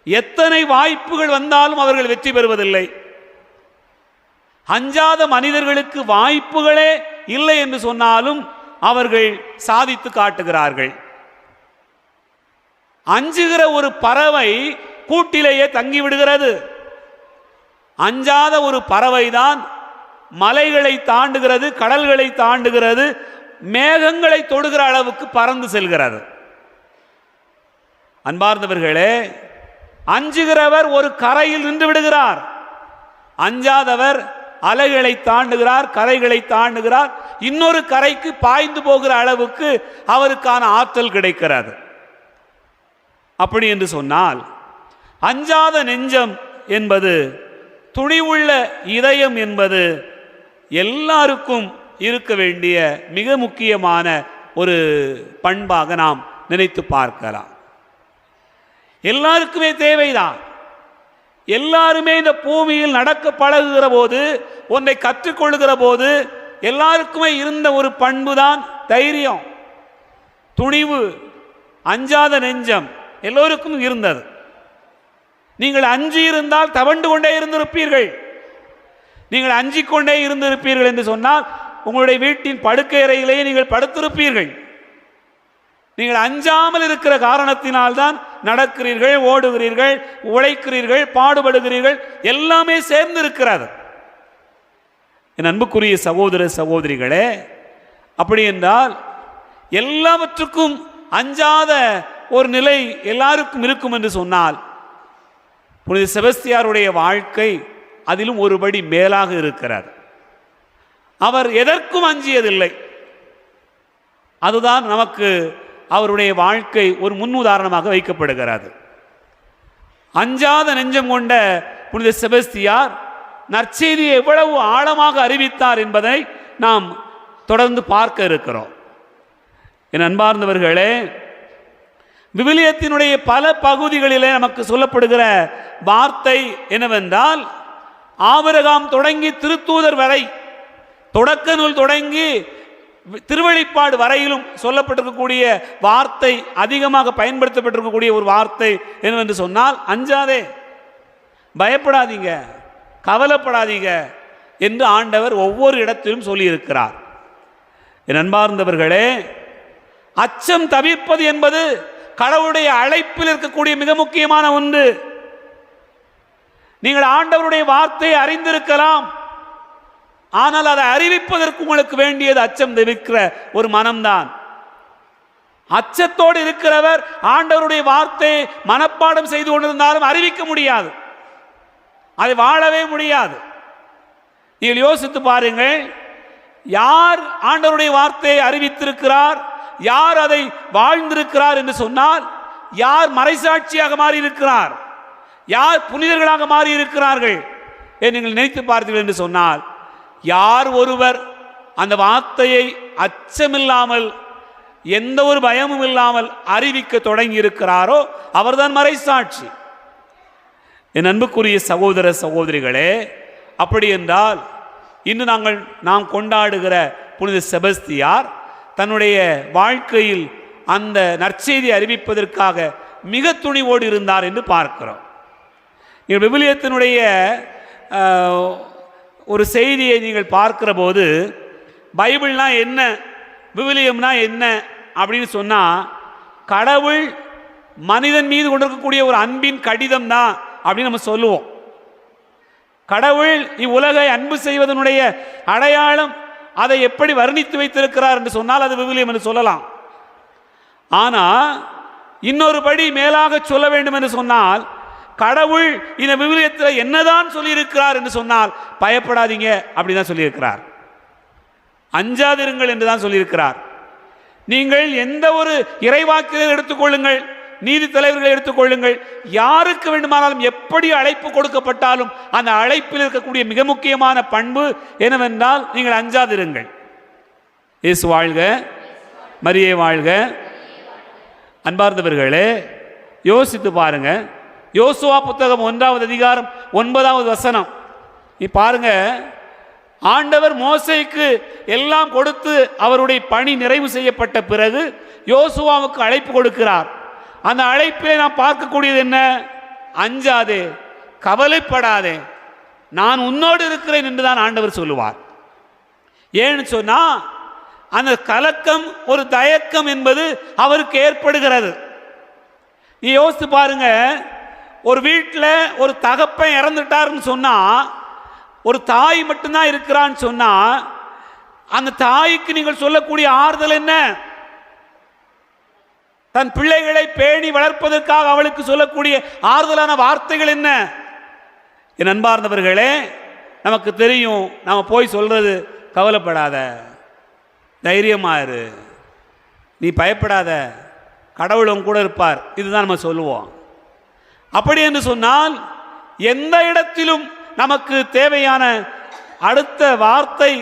எத்தனை வாய்ப்புகள் வந்தாலும் அவர்கள் வெற்றி பெறுவதில்லை. அஞ்சாத மனிதர்களுக்கு வாய்ப்புகளே இல்லை என்று சொன்னாலும் அவர்கள் சாதித்து காட்டுகிறார்கள். அஞ்சுகிற ஒரு பறவை கூட்டிலேயே தங்கிவிடுகிறது. அஞ்சாத ஒரு பறவை தான் மலைகளை தாண்டுகிறது, கடல்களை தாண்டுகிறது, மேகங்களை தொடுகிற அளவுக்கு பறந்து செல்கிறது. அன்பார்ந்தவர்களே, அஞ்சுகிறவர் ஒரு கரையில் நின்று விடுகிறார். அஞ்சாதவர் அலைகளை தாண்டுகிறார், கரைகளை தாண்டுகிறார், இன்னொரு கரைக்கு பாய்ந்து போகிற அளவுக்கு அவருக்கான ஆற்றல் கிடைக்கிறது. அப்படி என்று சொன்னால், அஞ்சாத நெஞ்சம் என்பது, துணிவுள்ள இதயம் என்பது எல்லாருக்கும் இருக்க வேண்டிய மிக முக்கியமான ஒரு பண்பாக நாம் நினைத்து பார்க்கலாம். எல்லாருக்குமே தேவைதான். எல்லாருமே இந்த பூமியில் நடக்க பழகுகிற போது, ஒன்றை கற்றுக்கொள்ளுகிற போது எல்லாருக்குமே இருந்த ஒரு பண்பு தான் தைரியம், துணிவு, அஞ்சாத நெஞ்சம் எல்லோருக்கும் இருந்தது. நீங்கள் அஞ்சி இருந்தால் தவண்டு கொண்டே இருந்திருப்பீர்கள். நீங்கள் அஞ்சிக் கொண்டே இருந்திருப்பீர்கள் என்று சொன்னால் உங்களுடைய வீட்டின் படுக்கை அறையிலேயே நீங்கள் படுத்திருப்பீர்கள். நீங்கள் அஞ்சாமல் இருக்கிற காரணத்தினால்தான் நடக்கிறீர்கள், ஓடுகிறீர்கள், உழைக்கிறீர்கள், பாடுபடுகிறீர்கள், எல்லாமே சேர்ந்து இருக்கிறது. என் அன்புக்குரிய சகோதர சகோதரிகளே, அப்படி என்றால் எல்லாவற்றுக்கும் அஞ்சாத ஒரு நிலை எல்லாருக்கும் இருக்கும் என்று சொன்னால், புனித செபஸ்தியாருடைய வாழ்க்கை அதிலும் ஒருபடி மேலாக இருக்கிறது. அவர் எதற்கும் அஞ்சியதில்லை. அதுதான் நமக்கு அவருடைய வாழ்க்கை ஒரு முன்னுதாரணமாக வைக்கப்படுகிறது. அஞ்சாத நெஞ்சம் கொண்ட புனித செபஸ்தியார் நற்செய்தியை எவ்வளவு ஆழமாக அறிவித்தார் என்பதை நாம் தொடர்ந்து பார்க்க இருக்கிறோம். என் அன்பார்ந்தவர்களே, விவிலியத்தினுடைய பல பகுதிகளிலே நமக்கு சொல்லப்படுகிற வார்த்தை என்னவென்றால், ஆபிரகாம் தொடங்கி திருத்தூதர் வரை, தொடக்க நூல் தொடங்கி திருவெளிப்பாடு வரையிலும் சொல்லப்பட்டிருக்கக்கூடிய வார்த்தை, அதிகமாக பயன்படுத்தப்பட்டிருக்கக்கூடிய ஒரு வார்த்தை என்னவென்று சொன்னால் அஞ்சாதே, பயப்படாதீங்க, கவலைப்படாதீங்க என்று ஆண்டவர் ஒவ்வொரு இடத்திலும் சொல்லியிருக்கிறார். என் அன்பார்ந்தவர்களே, அச்சம் தவிர்ப்பது என்பது கடவுளுடைய அழைப்பில் இருக்கக்கூடிய மிக முக்கியமான ஒன்று. நீங்கள் ஆண்டவருடைய வார்த்தையை அறிந்திருக்கலாம், ஆனால் அதை அறிவிப்பதற்கு உங்களுக்கு வேண்டியது அச்சம் தவிர்க்கிற ஒரு மனம்தான். அச்சத்தோடு இருக்கிறவர் ஆண்டவருடைய வார்த்தையை மனப்பாடம் செய்து கொண்டிருந்தாலும் அறிவிக்க முடியாது, அதை வாழவே முடியாது. நீங்கள் யோசித்து பாருங்கள், யார் ஆண்டவருடைய வார்த்தையை அறிவித்திருக்கிறார், யார் அதை வாழ்ந்திருக்கிறார் என்று சொன்னால், யார் மறைசாட்சியாக மாறி இருக்கிறார், யார் புனிதர்களாக மாறி இருக்கிறார்கள் என்று நீங்கள் நினைத்து பார்த்தீர்கள் என்று சொன்னால், யார் ஒருவர் அந்த வார்த்தையை அச்சமில்லாமல் எந்த ஒரு பயமும் இல்லாமல் அறிவிக்க தொடங்கி இருக்கிறாரோ அவர்தான் மறைசாட்சி. என் அன்புக்குரிய சகோதர சகோதரிகளே, அப்படி என்றால் இன்று நாம் கொண்டாடுகிற புனித செபஸ்தியார் தன்னுடைய வாழ்க்கையில் அந்த நற்செய்தி அறிவிப்பதற்காக மிக துணிவோடு இருந்தார் என்று பார்க்கிறோம். விவிலியத்தினுடைய ஒரு செய்தியை நீங்கள் பார்க்கிற போது, பைபிள்னா என்ன, விவிலியம்னா என்ன அப்படின்னு சொன்னால், கடவுள் மனிதன் மீது கொண்டிருக்கக்கூடிய ஒரு அன்பின் கடிதம் தான் அப்படின்னு நம்ம சொல்லுவோம். கடவுள் இவ்வுலகை அன்பு செய்வதனுடைய அடையாளம், அதை எப்படி வர்ணித்து வைத்திருக்கிறார் என்று சொன்னால் அது விவிலியம் என்று சொல்லலாம். ஆனால் இன்னொரு படி மேலாக சொல்ல வேண்டும் என்று சொன்னால், கடவுள் இந்த விவிலியத்தில் என்னதான் சொல்லியிருக்கிறார் என்று சொன்னால் பயப்படாதீங்க அப்படின்னு தான் சொல்லியிருக்கிறார். அஞ்சாதிருங்கள் என்று தான் சொல்லியிருக்கிறார். நீங்கள் எந்த ஒரு இறைவாக்கினர் எடுத்துக்கொள்ளுங்கள், நீதி தலைவர்களை எடுத்துக்கொள்ளுங்கள், யாருக்கு வேண்டுமானாலும் எப்படி அழைப்பு கொடுக்கப்பட்டாலும் அந்த அழைப்பில் இருக்கக்கூடிய மிக முக்கியமான பண்பு என்னவென்றால் நீங்கள் அஞ்சாதிருங்கள். இயேசு வாழ்க, மரியே வாழ்க. அன்பார்ந்தவர்களே, யோசித்து பாருங்க. யோசுவா புத்தகம் 1வது அதிகாரம் 9வது வசனம். நீ பாருங்க, ஆண்டவர் மோசேக்கு எல்லாம் கொடுத்து அவருடைய பணி நிறைவு செய்யப்பட்ட பிறகு யோசுவாவுக்கு அழைப்பு கொடுக்கிறார். அந்த அழைப்பிலே நாம் பார்க்கக்கூடியது என்ன? அஞ்சாதே, கவலைப்படாதே, நான் உன்னோடு இருக்கிறேன் என்றுதான் ஆண்டவர் சொல்லுவார். ஏன்னு சொன்னா அந்த கலக்கம், ஒரு தயக்கம் என்பது அவருக்கு ஏற்படுகிறது. நீ யோசித்து பாருங்க, ஒரு வீட்டில் ஒரு தகப்பன் இறந்துட்டாருன்னு சொன்னா, ஒரு தாய் மட்டும்தான் இருக்கிறான்னு சொன்னா, அந்த தாய்க்கு நீங்கள் சொல்லக்கூடிய ஆறுதல் என்ன? தன் பிள்ளைகளை பேணி வளர்ப்பதற்காக அவளுக்கு சொல்லக்கூடிய ஆறுதலான வார்த்தைகள் என்ன? என் அன்பார்ந்தவர்களே, நமக்கு தெரியும், நாம போய் சொல்றது கவலைப்படாத, தைரியமாயிரு, நீ பயப்படாத, கடவுளும் கூட இருப்பார், இதுதான் நம்ம சொல்லுவோம். அப்படி என்று சொன்னால் எந்த இடத்திலும் நமக்கு தேவையான அடுத்த வார்த்தை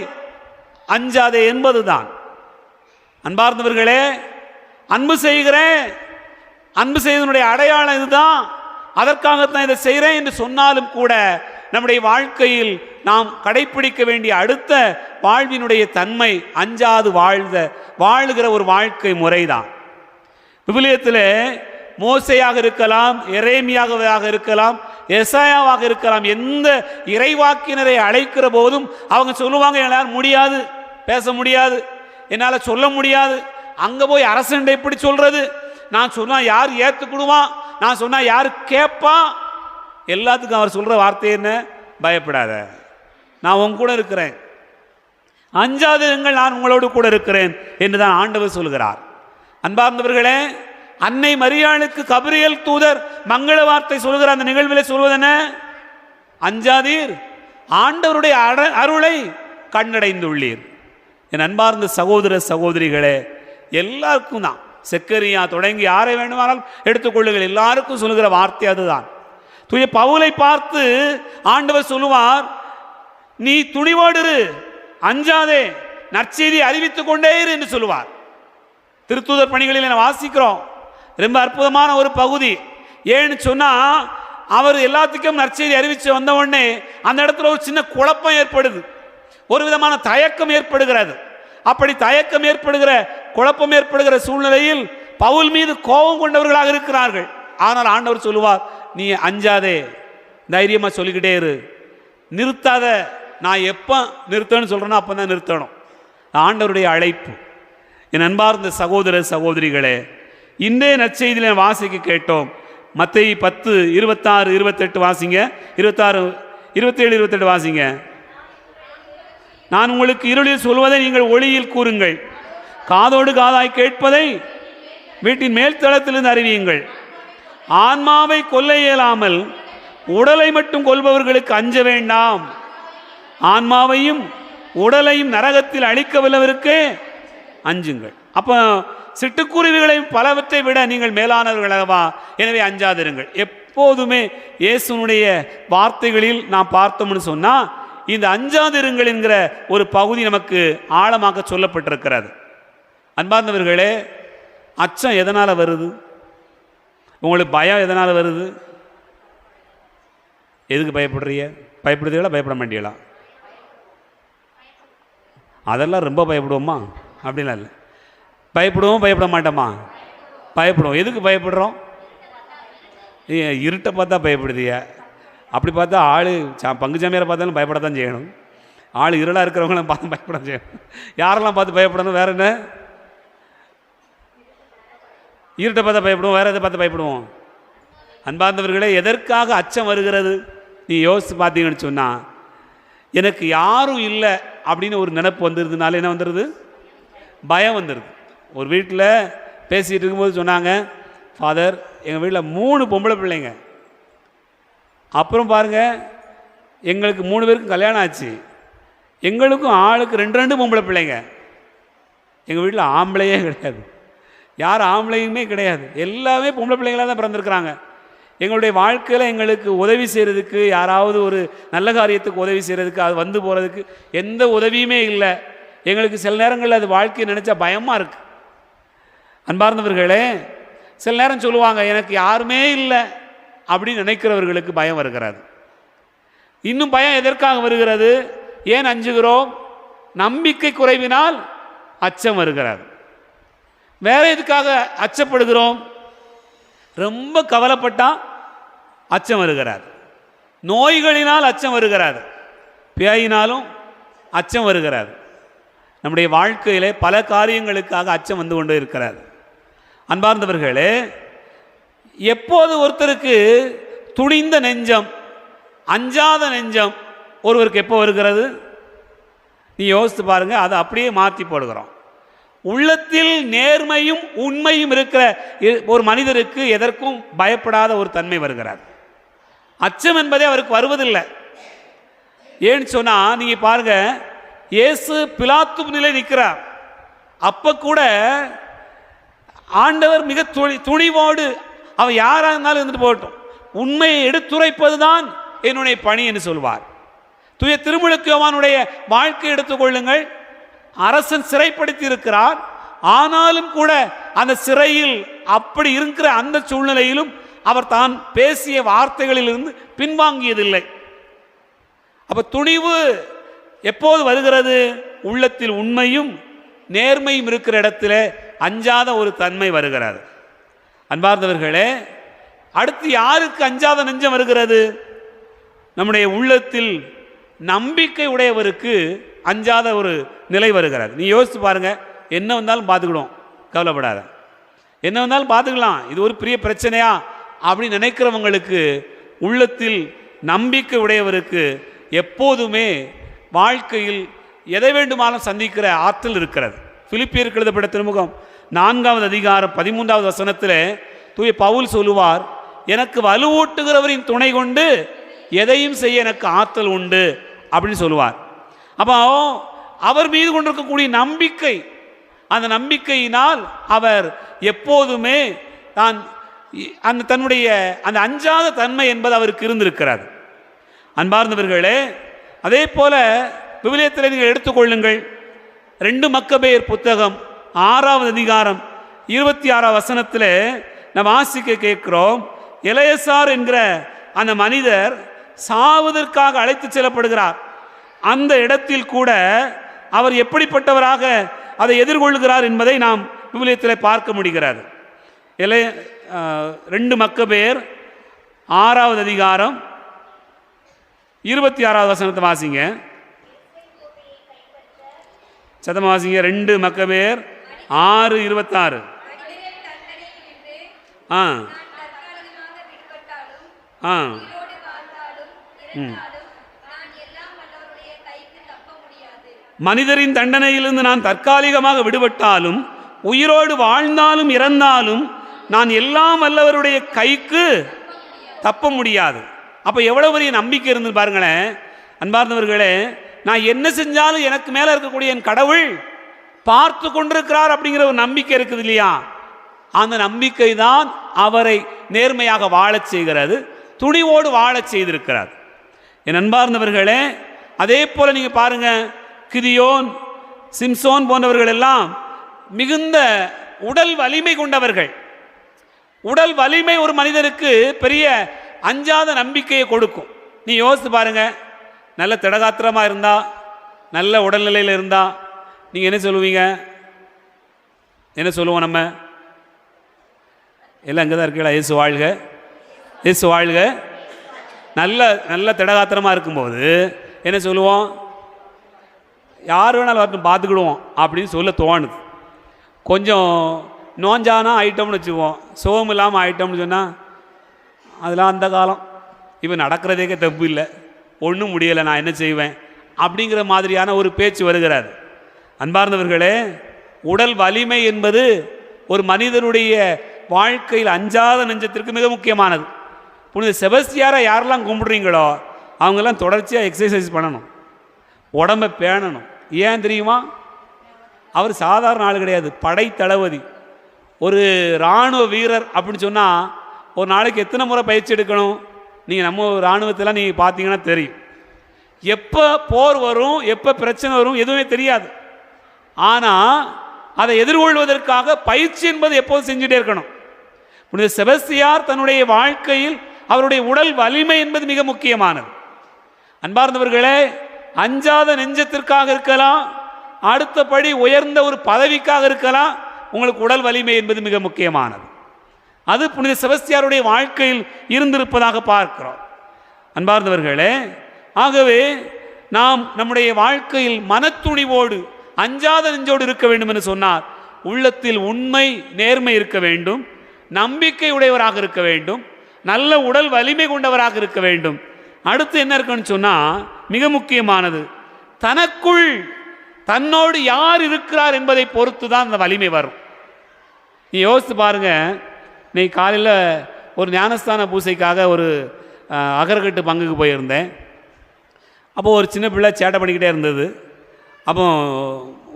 அஞ்சாதே என்பதுதான். அன்பார்ந்தவர்களே, அன்பு செய்கிறேன், அன்பு செய்வதனுடைய அடையாளம் இதுதான், அதற்காகத்தான் இதை செய்கிறேன் என்று சொன்னாலும் கூட நம்முடைய வாழ்க்கையில் நாம் கடைப்பிடிக்க வேண்டிய அடுத்த வாழ்வினுடைய தன்மை அஞ்சாது வாழுகிற ஒரு வாழ்க்கை முறைதான். விவிலியத்தில் மோசையாக இருக்கலாம், எரேமியாவாக இருக்கலாம், எசாயாவாக இருக்கலாம், எந்த இறைவாக்கினரை அழைக்கிற போதும் அவங்க சொல்லுவாங்க, என்னால் முடியாது, பேச முடியாது, என்னால் சொல்ல முடியாது, அங்கே போய் அரசன் எப்படி சொல்றது, நான் சொன்னால் யார் ஏற்றுக்கிடுவான், நான் சொன்னால் யார் கேட்பா. எல்லாத்துக்கும் அவர் சொல்கிற வார்த்தை என்ன? பயப்படாத, நான் உங்க கூட இருக்கிறேன், அஞ்சாதிருங்கள், நான் உங்களோடு கூட இருக்கிறேன் என்று தான் ஆண்டவர் சொல்கிறார். அன்பார்ந்தவர்களே, அன்னை மரியாளுக்கு கபிரியேல் தூதர் மங்கள வார்த்தை சொல்கிற அந்த நிகழ்வில் சொல்வதென்ன? அஞ்சாதீர், ஆண்டவருடைய அருளை கண்டடைந்துள்ளீர். என் அன்பார்ந்த சகோதர சகோதரிகளே, எல்லாருக்கும் தான், செக்கரியா தொடங்கி யாரை வேண்டுமானாலும் எடுத்துக்கொள்ளுங்கள், எல்லாருக்கும் சொல்லுகிற வார்த்தை அதுதான். தூய பவுலை பார்த்து ஆண்டவர் சொல்லுவார், நீ துணிவோடு இரு, அஞ்சாதே, நற்செய்தி அறிவித்துக் கொண்டே இரு என்று சொல்லுவார். திருத்தூதர் பணிகளில் வாசிக்கிறோம், ரொம்ப அற்புதமான ஒரு பகுதி. ஏன்னு சொன்னா, அவர் எல்லாத்துக்கும் நற்செய்தி அறிவிச்சு வந்த உடனே அந்த இடத்துல ஒரு சின்ன குழப்பம் ஏற்படுது, ஒரு விதமான தயக்கம் ஏற்படுகிறது. அப்படி தயக்கம் ஏற்படுகிற, குழப்பம் ஏற்படுகிற சூழ்நிலையில் பவுல் மீது கோபம் கொண்டவர்களாக இருக்கிறார்கள். ஆனால் ஆண்டவர் சொல்லுவார், நீ அஞ்சாதே, தைரியமா சொல்லிக்கிட்டே இரு, நிறுத்தாத, நான் எப்போ நிறுத்தணும்னு சொல்றேனோ அப்போ தான் நிறுத்தணும். ஆண்டவருடைய அழைப்பு. என் அன்பார்ந்த சகோதர சகோதரிகளே, இன்றைய நற்செய்தியில் வாசிக்க கேட்டோம். மத்தேயு 10:26-28 வாசிங்க, 26, 27, 28 வாசிங்க. நான் உங்களுக்கு இருளில் சொல்வதை நீங்கள் ஒளியில் கூறுங்கள், காதோடு காதாய் கேட்பதை வீட்டின் மேல் தளத்திலிருந்து அறிவியுங்கள். ஆன்மாவை கொல்ல இயலாமல் உடலை மட்டும் கொல்பவர்களுக்கு அஞ்ச வேண்டாம், ஆன்மாவையும் உடலையும் நரகத்தில் அழிக்க வல்லவருக்கே அஞ்சுங்கள். அப்போ சிட்டுக்குருவிகளையும் பலவற்றை விட நீங்கள் மேலானவர்களவா, எனவே அஞ்சாதிருங்கள். எப்போதுமே இயேசுனுடைய வார்த்தைகளில் நாம் பார்த்தோம்னு சொன்னால் இந்த அஞ்சாதிருங்கள் என்கிற ஒரு பகுதி நமக்கு ஆழமாக சொல்லப்பட்டிருக்கிறது. அன்பார்ந்தவர்களே, அச்சம் எதனால் வருது? உங்களுக்கு பயம் எதனால் வருது? எதுக்கு பயப்படுறீங்க? பயப்படுறீங்களா, பயப்பட மாட்டீங்களா? அதெல்லாம் ரொம்ப பயப்படுவோமா? அப்படிலாம் இல்லை. பயப்படுவோம், பயப்பட மாட்டோமா? பயப்படுவோம். எதுக்கு பயப்படுறோம்? இருட்டை பார்த்தா பயப்படுதிய. அப்படி பார்த்தா ஆள் பங்கு சாமியாரை பார்த்தாலும் பயப்படத்தான் செய்யணும். ஆள் இருளாக இருக்கிறவங்களாம் பார்த்து பயப்பட செய்யணும். யாரெல்லாம் பார்த்து பயப்படணும்? வேற என்ன? இருட்டை பார்த்தா பயப்படுவோம், வேற எதை பார்த்து பயப்படுவோம்? அன்பார்ந்தவர்களே, எதற்காக அச்சம் வருகிறது? நீ யோசித்து பார்த்தீங்கன்னு சொன்னால், எனக்கு யாரும் இல்லை அப்படின்னு ஒரு நினைப்பு வந்துடுதுனால என்ன வந்துடுது? பயம் வந்துடுது. ஒரு வீட்டில் பேசிகிட்டு இருக்கும்போது சொன்னாங்க, ஃபாதர், எங்கள் வீட்டில் 3 பொம்பளை பிள்ளைங்க, அப்புறம் பாருங்கள் எங்களுக்கு 3 பேருக்கும் கல்யாணம் ஆச்சு, எங்களுக்கும் ஆளுக்கு 2 பொம்பளை பிள்ளைங்க. எங்கள் வீட்டில் ஆம்பளையே கிடையாது, யார் ஆம்பளையுமே கிடையாது, எல்லாமே பொம்பளை பிள்ளைங்களாக தான் பிறந்திருக்கிறாங்க. எங்களுடைய வாழ்க்கையில் எங்களுக்கு உதவி செய்கிறதுக்கு, யாராவது ஒரு நல்ல காரியத்துக்கு உதவி செய்கிறதுக்கு, அது வந்து போகிறதுக்கு எந்த உதவியுமே இல்லை. எங்களுக்கு சில நேரங்களில் அது வாழ்க்கையை நினச்சா பயமாக இருக்குது. அன்பார்ந்தவர்களே, சில நேரம் சொல்லுவாங்க எனக்கு யாருமே இல்லை அப்படின்னு நினைக்கிறவர்களுக்கு பயம் வருகிறது. இன்னும் பயம் எதற்காக வருகிறது? ஏன் அஞ்சுகிறோம்? நம்பிக்கை குறைவினால் அச்சம் வருகிறது. வேற எதுக்காக அச்சப்படுகிறோம்? ரொம்ப கவலைப்பட்டால் அச்சம் வருகிறார், நோய்களினால் அச்சம் வருகிறார், பேயினாலும் அச்சம் வருகிறார். நம்முடைய வாழ்க்கையிலே பல காரியங்களுக்காக அச்சம் வந்து கொண்டு இருக்கிறார். அன்பார்ந்தவர்களே, எப்போது ஒருத்தருக்கு துணிந்த நெஞ்சம், அஞ்சாத நெஞ்சம் ஒருவருக்கு எப்போ வருகிறது? நீ யோசித்து பாருங்க. அதை அப்படியே மாற்றி போடுகிறோம். உள்ளத்தில் நேர்மையும் உண்மையும் இருக்கிற ஒரு மனிதருக்கு எதற்கும் பயப்படாத ஒரு தன்மை வருகிறார். அச்சம் என்பதே அவருக்கு வருவதில்லை. ஏன்னு சொன்னா, நீங்க பாருங்க, இயேசு பிலாத்து நிலை நிற்கிறார். அப்ப கூட ஆண்டவர் மிக துணிவோடு, அவன் யாராக இருந்தாலும் இருந்துட்டு போகட்டும், உண்மையை எடுத்துரைப்பது தான் என்னுடைய பணி என்று சொல்வார். தூய திருமுழுக்கு யோவானுடைய வாழ்க்கை எடுத்துக்கொள்ளுங்கள். அரசன் சிறைப்படுத்தி இருக்கிறார், ஆனாலும் கூட அந்த சிறையில் அப்படி இருக்கிற அந்த சூழ்நிலையிலும் அவர் தான் பேசிய வார்த்தைகளிலிருந்து பின்வாங்கியதில்லை. அப்ப துணிவு எப்போது வருகிறது? உள்ளத்தில் உண்மையும் நேர்மையும் இருக்கிற இடத்துல அஞ்சாத ஒரு தன்மை வருகிறது. அன்பார்ந்தவர்களே, அடுத்து யாருக்கு அஞ்சாத நெஞ்சம் வருகிறது? நம்முடைய உள்ளத்தில் நம்பிக்கை உடையவருக்கு அஞ்சாத ஒரு நிலை வருகிறது. நீ யோசித்து பாருங்க. என்ன வந்தாலும் பார்த்துக்கிடும், கவலைப்படாத, என்ன வந்தாலும் பார்த்துக்கலாம், இது ஒரு பெரிய பிரச்சனையா அப்படின்னு நினைக்கிறவங்களுக்கு, உள்ளத்தில் நம்பிக்கை உடையவருக்கு எப்போதுமே வாழ்க்கையில் எதை வேண்டுமானாலும் சந்திக்கிற ஆற்றல் இருக்கிறது. பிலிப்பியருக்கு எழுதப்பட்ட திருமுகம் 4வது அதிகாரம் 13வது வசனத்தில் தூய பவுல் சொல்லுவார், எனக்கு வலுவூட்டுகிறவரின் துணை கொண்டு எதையும் செய்ய எனக்கு ஆற்றல் உண்டு அப்படின்னு சொல்லுவார். அப்போ அவர் மீது கொண்டிருக்கக்கூடிய நம்பிக்கை, அந்த நம்பிக்கையினால் அவர் எப்போதுமே தான் அந்த தன்னுடைய அந்த அஞ்சாத தன்மை என்பது அவருக்கு இருந்திருக்கிறார். அன்பார்ந்தவர்களே, அதே போல விவிலியத்தில் நீங்கள் எடுத்துக்கொள்ளுங்கள். 2 மக்கபேயர் புத்தகம் 6வது அதிகாரம் 26வது வசனத்தில் நம்ம வாசிக்க கேட்கிறோம். எலெயாசார் என்கிற அந்த மனிதர் சாவதற்காக அழைத்து செல்லப்படுகிறார். அந்த இடத்தில் கூட அவர் எப்படிப்பட்டவராக அதை எதிர்கொள்கிறார் என்பதை நாம் விவிலியத்தில் பார்க்க முடிகிறது. 2 மக்கபேயர் 6வது அதிகாரம் 26வது வசனத்தை வாசிங்க, சத்தமா வாசிங்க. 2 மக்கபேயர் 6:26. மனிதரின் தண்டனையிலிருந்து நான் தற்காலிகமாக விடுபட்டாலும், உயிரோடு வாழ்ந்தாலும் இறந்தாலும் நான் எல்லாம் வல்லவருடைய கைக்கு தப்ப முடியாது. அப்போ எவ்வளோ பெரிய நம்பிக்கை இருந்து பாருங்களேன். அன்பார்ந்தவர்களே, நான் என்ன செஞ்சாலும் எனக்கு மேலே இருக்கக்கூடிய என் கடவுள் பார்த்து கொண்டிருக்கிறார் அப்படிங்கிற ஒரு நம்பிக்கை இருக்குது இல்லையா? அந்த நம்பிக்கை தான் அவரை நேர்மையாக வாழச் செய்கிறது, துணிவோடு வாழச் செய்திருக்கிறார். என் அன்பார்ந்தவர்களே, அதே போல நீங்க பாருங்க, கிதியோன், சிம்சோன் போன்றவர்கள் எல்லாம் மிகுந்த உடல் வலிமை கொண்டவர்கள். உடல் வலிமை ஒரு மனிதருக்கு பெரிய அஞ்சாத நம்பிக்கையை கொடுக்கும். நீ யோசித்து பாருங்க, நல்ல திடகாத்திரமா இருந்தா, நல்ல உடல்நிலையில் இருந்தா நீங்க என்ன சொல்லுவீங்க? என்ன சொல்லுவோம்? நம்ம எல்லாம் அங்கே தான் இருக்கீங்களா? இயேசு வாழ்க, இயேசு வாழ்க. நல்ல நல்ல திடகாத்திரமா இருக்கும்போது என்ன சொல்லுவோம்? யார் வேணாலும் வரட்டும் பார்த்துக்கிடுவோம் அப்படின்னு சொல்ல தோணுது. கொஞ்சம் நோஞ்சானா ஐட்டம்னு வச்சுக்குவோம், சோகம் இல்லாமல் ஐட்டம்னு சொன்னால் அதெல்லாம் அந்த காலம், இவன் நடக்கிறதே தப்பு இல்லை, ஒன்றும் முடியலை, நான் என்ன செய்வேன் அப்படிங்கிற மாதிரியான ஒரு பேச்சு வருகிறார். அன்பார்ந்தவர்களே, உடல் வலிமை என்பது ஒரு மனிதனுடைய வாழ்க்கையில் அஞ்சாத நெஞ்சத்திற்கு மிக முக்கியமானது. புனித செபஸ்தியாரை யாரெல்லாம் கும்பிடுறீங்களோ அவங்கெல்லாம் தொடர்ச்சியாக எக்ஸசைஸ் பண்ணணும். உடம்பை பேணணும். ஏன் தெரியுமா? அவர் சாதாரண ஆள் கிடையாது, படை தளபதி. ஒரு இராணுவ வீரர் அப்படின்னு சொன்னால் ஒரு நாளைக்கு எத்தனை முறை பயிற்சி எடுக்கணும்? நீங்கள் நம்ம இராணுவத்தில் நீங்கள் பார்த்தீங்கன்னா தெரியும். எப்போ போர் வரும், எப்போ பிரச்சனை வரும் எதுவுமே தெரியாது. ஆனால் அதை எதிர்கொள்வதற்காக பயிற்சி என்பது எப்போதும் செஞ்சுட்டே இருக்கணும். புனித செபஸ்தியார் தன்னுடைய வாழ்க்கையில் அவருடைய உடல் வலிமை என்பது மிக முக்கியமானது. அன்பார்ந்தவர்களே, அஞ்சாத நெஞ்சத்திற்காக இருக்கலாம், அடுத்தபடி உயர்ந்த ஒரு பதவிக்காக இருக்கலாம், உங்களுக்கு உடல் வலிமை என்பது மிக முக்கியமானது. அது புனித செபஸ்தியாருடைய வாழ்க்கையில் இருந்திருப்பதாக பார்க்கிறோம். அன்பார்ந்தவர்களே, ஆகவே நாம் நம்முடைய வாழ்க்கையில் மனத்துணிவோடு அஞ்சாத நெஞ்சோடு இருக்க வேண்டும் என்று சொன்னார். உள்ளத்தில் உண்மை நேர்மை இருக்க வேண்டும், நம்பிக்கை உடையவராக இருக்க வேண்டும், நல்ல உடல் வலிமை கொண்டவராக இருக்க வேண்டும். அடுத்து என்ன இருக்குன்னு சொன்னால் மிக முக்கியமானது, தனக்குள் தன்னோடு யார் இருக்கிறார் என்பதை பொறுத்து தான் அந்த வலிமை வரும். நீ யோசித்து பாருங்க, நீ காலையில் ஒரு ஞானஸ்தான பூசைக்காக ஒரு அகரக்கட்டு பங்குக்கு போயிருந்தேன். அப்போது ஒரு சின்ன பிள்ளை சேட்டை பண்ணிக்கிட்டே இருந்தது. அப்போ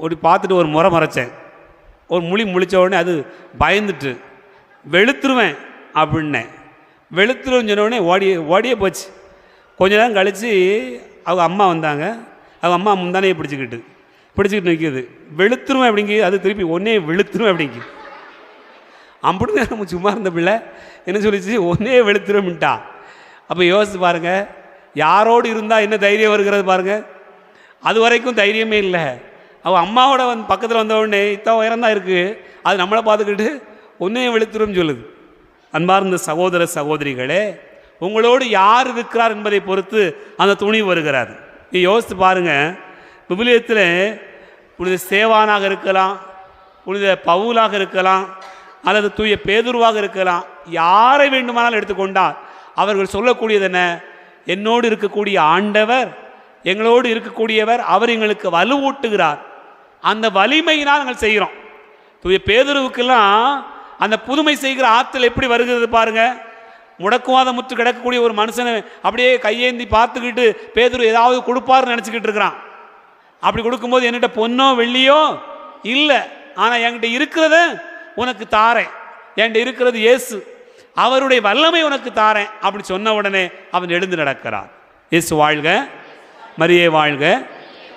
ஒரு பார்த்துட்டு ஒரு முறை மறைச்சேன். ஒரு முழிச்ச உடனே அது பயந்துட்டு வெளுத்துருவேன் அப்படின்னேன். வெளுத்துருவேன்னு சொன்ன உடனே ஓடியே போச்சு. கொஞ்ச நேரம் கழித்து அவங்க அம்மா வந்தாங்க. அவங்க அம்மா முந்தானையை பிடிச்சிக்கிட்டு நிற்கிது. வெளுத்துருவேன் அப்படிங்கி, அது திருப்பி ஒன்னே வெளுத்துருவேன் அப்படிங்கி. அப்படி நம்ம சும்மா இருந்த பிள்ளை என்ன சொல்லிச்சு, ஒன்னே வெளுத்துருவேன்ட்டா. அப்போ யோசித்து பாருங்கள், யாரோடு இருந்தால் என்ன தைரியம் வருகிறது பாருங்கள். அது வரைக்கும் தைரியமே இல்லை. அவள் அம்மாவோட பக்கத்தில் வந்த உடனே இத்தனை உயரம் தான் இருக்குது, அது நம்மளை பார்த்துக்கிட்டு ஒன்னே வெளுத்துருன்னு சொல்லுது. அன்பார்ந்த சகோதர சகோதரிகளே, உங்களோடு யார் இருக்கிறார் என்பதை பொறுத்து அந்த துணிவு வருகிறார். நீ யோசித்து பாருங்கள், விவிலியத்தில் புனித ஸ்தேவானாக இருக்கலாம், புனித பவுலாக இருக்கலாம், அல்லது தூய பேதுருவாக இருக்கலாம், யாரை வேண்டுமானாலும் எடுத்துக்கொண்டால் அவர்கள் சொல்லக்கூடியது என்ன? என்னோடு இருக்கக்கூடிய ஆண்டவர், எங்களோடு இருக்கக்கூடியவர், அவர் எங்களுக்கு வலுவூட்டுகிறார். அந்த வலிமையினால் நாங்கள் செய்கிறோம். தூய பேதுருவுக்கெல்லாம் அந்த புதுமை செய்கிற ஆற்றல் எப்படி வருகிறது பாருங்க. முடக்குவாத முற்று கிடக்கக்கூடிய ஒரு மனுஷனை அப்படியே கையேந்தி பார்த்துக்கிட்டு பேதுரு ஏதாவது கொடுப்பாருன்னு நினச்சிக்கிட்டு இருக்கிறான். அப்படி கொடுக்கும்போது என்கிட்ட பொன்னோ வெள்ளியோ இல்லை, ஆனால் என்கிட்ட இருக்கிறத உனக்கு தாரேன், என்கிட்ட இருக்கிறது இயேசு, அவருடைய வல்லமை உனக்கு தாரேன் அப்படி சொன்ன உடனே அவன் எழுந்து நடக்கிறான். இயேசு வாழ்க, மரியே வாழ்க.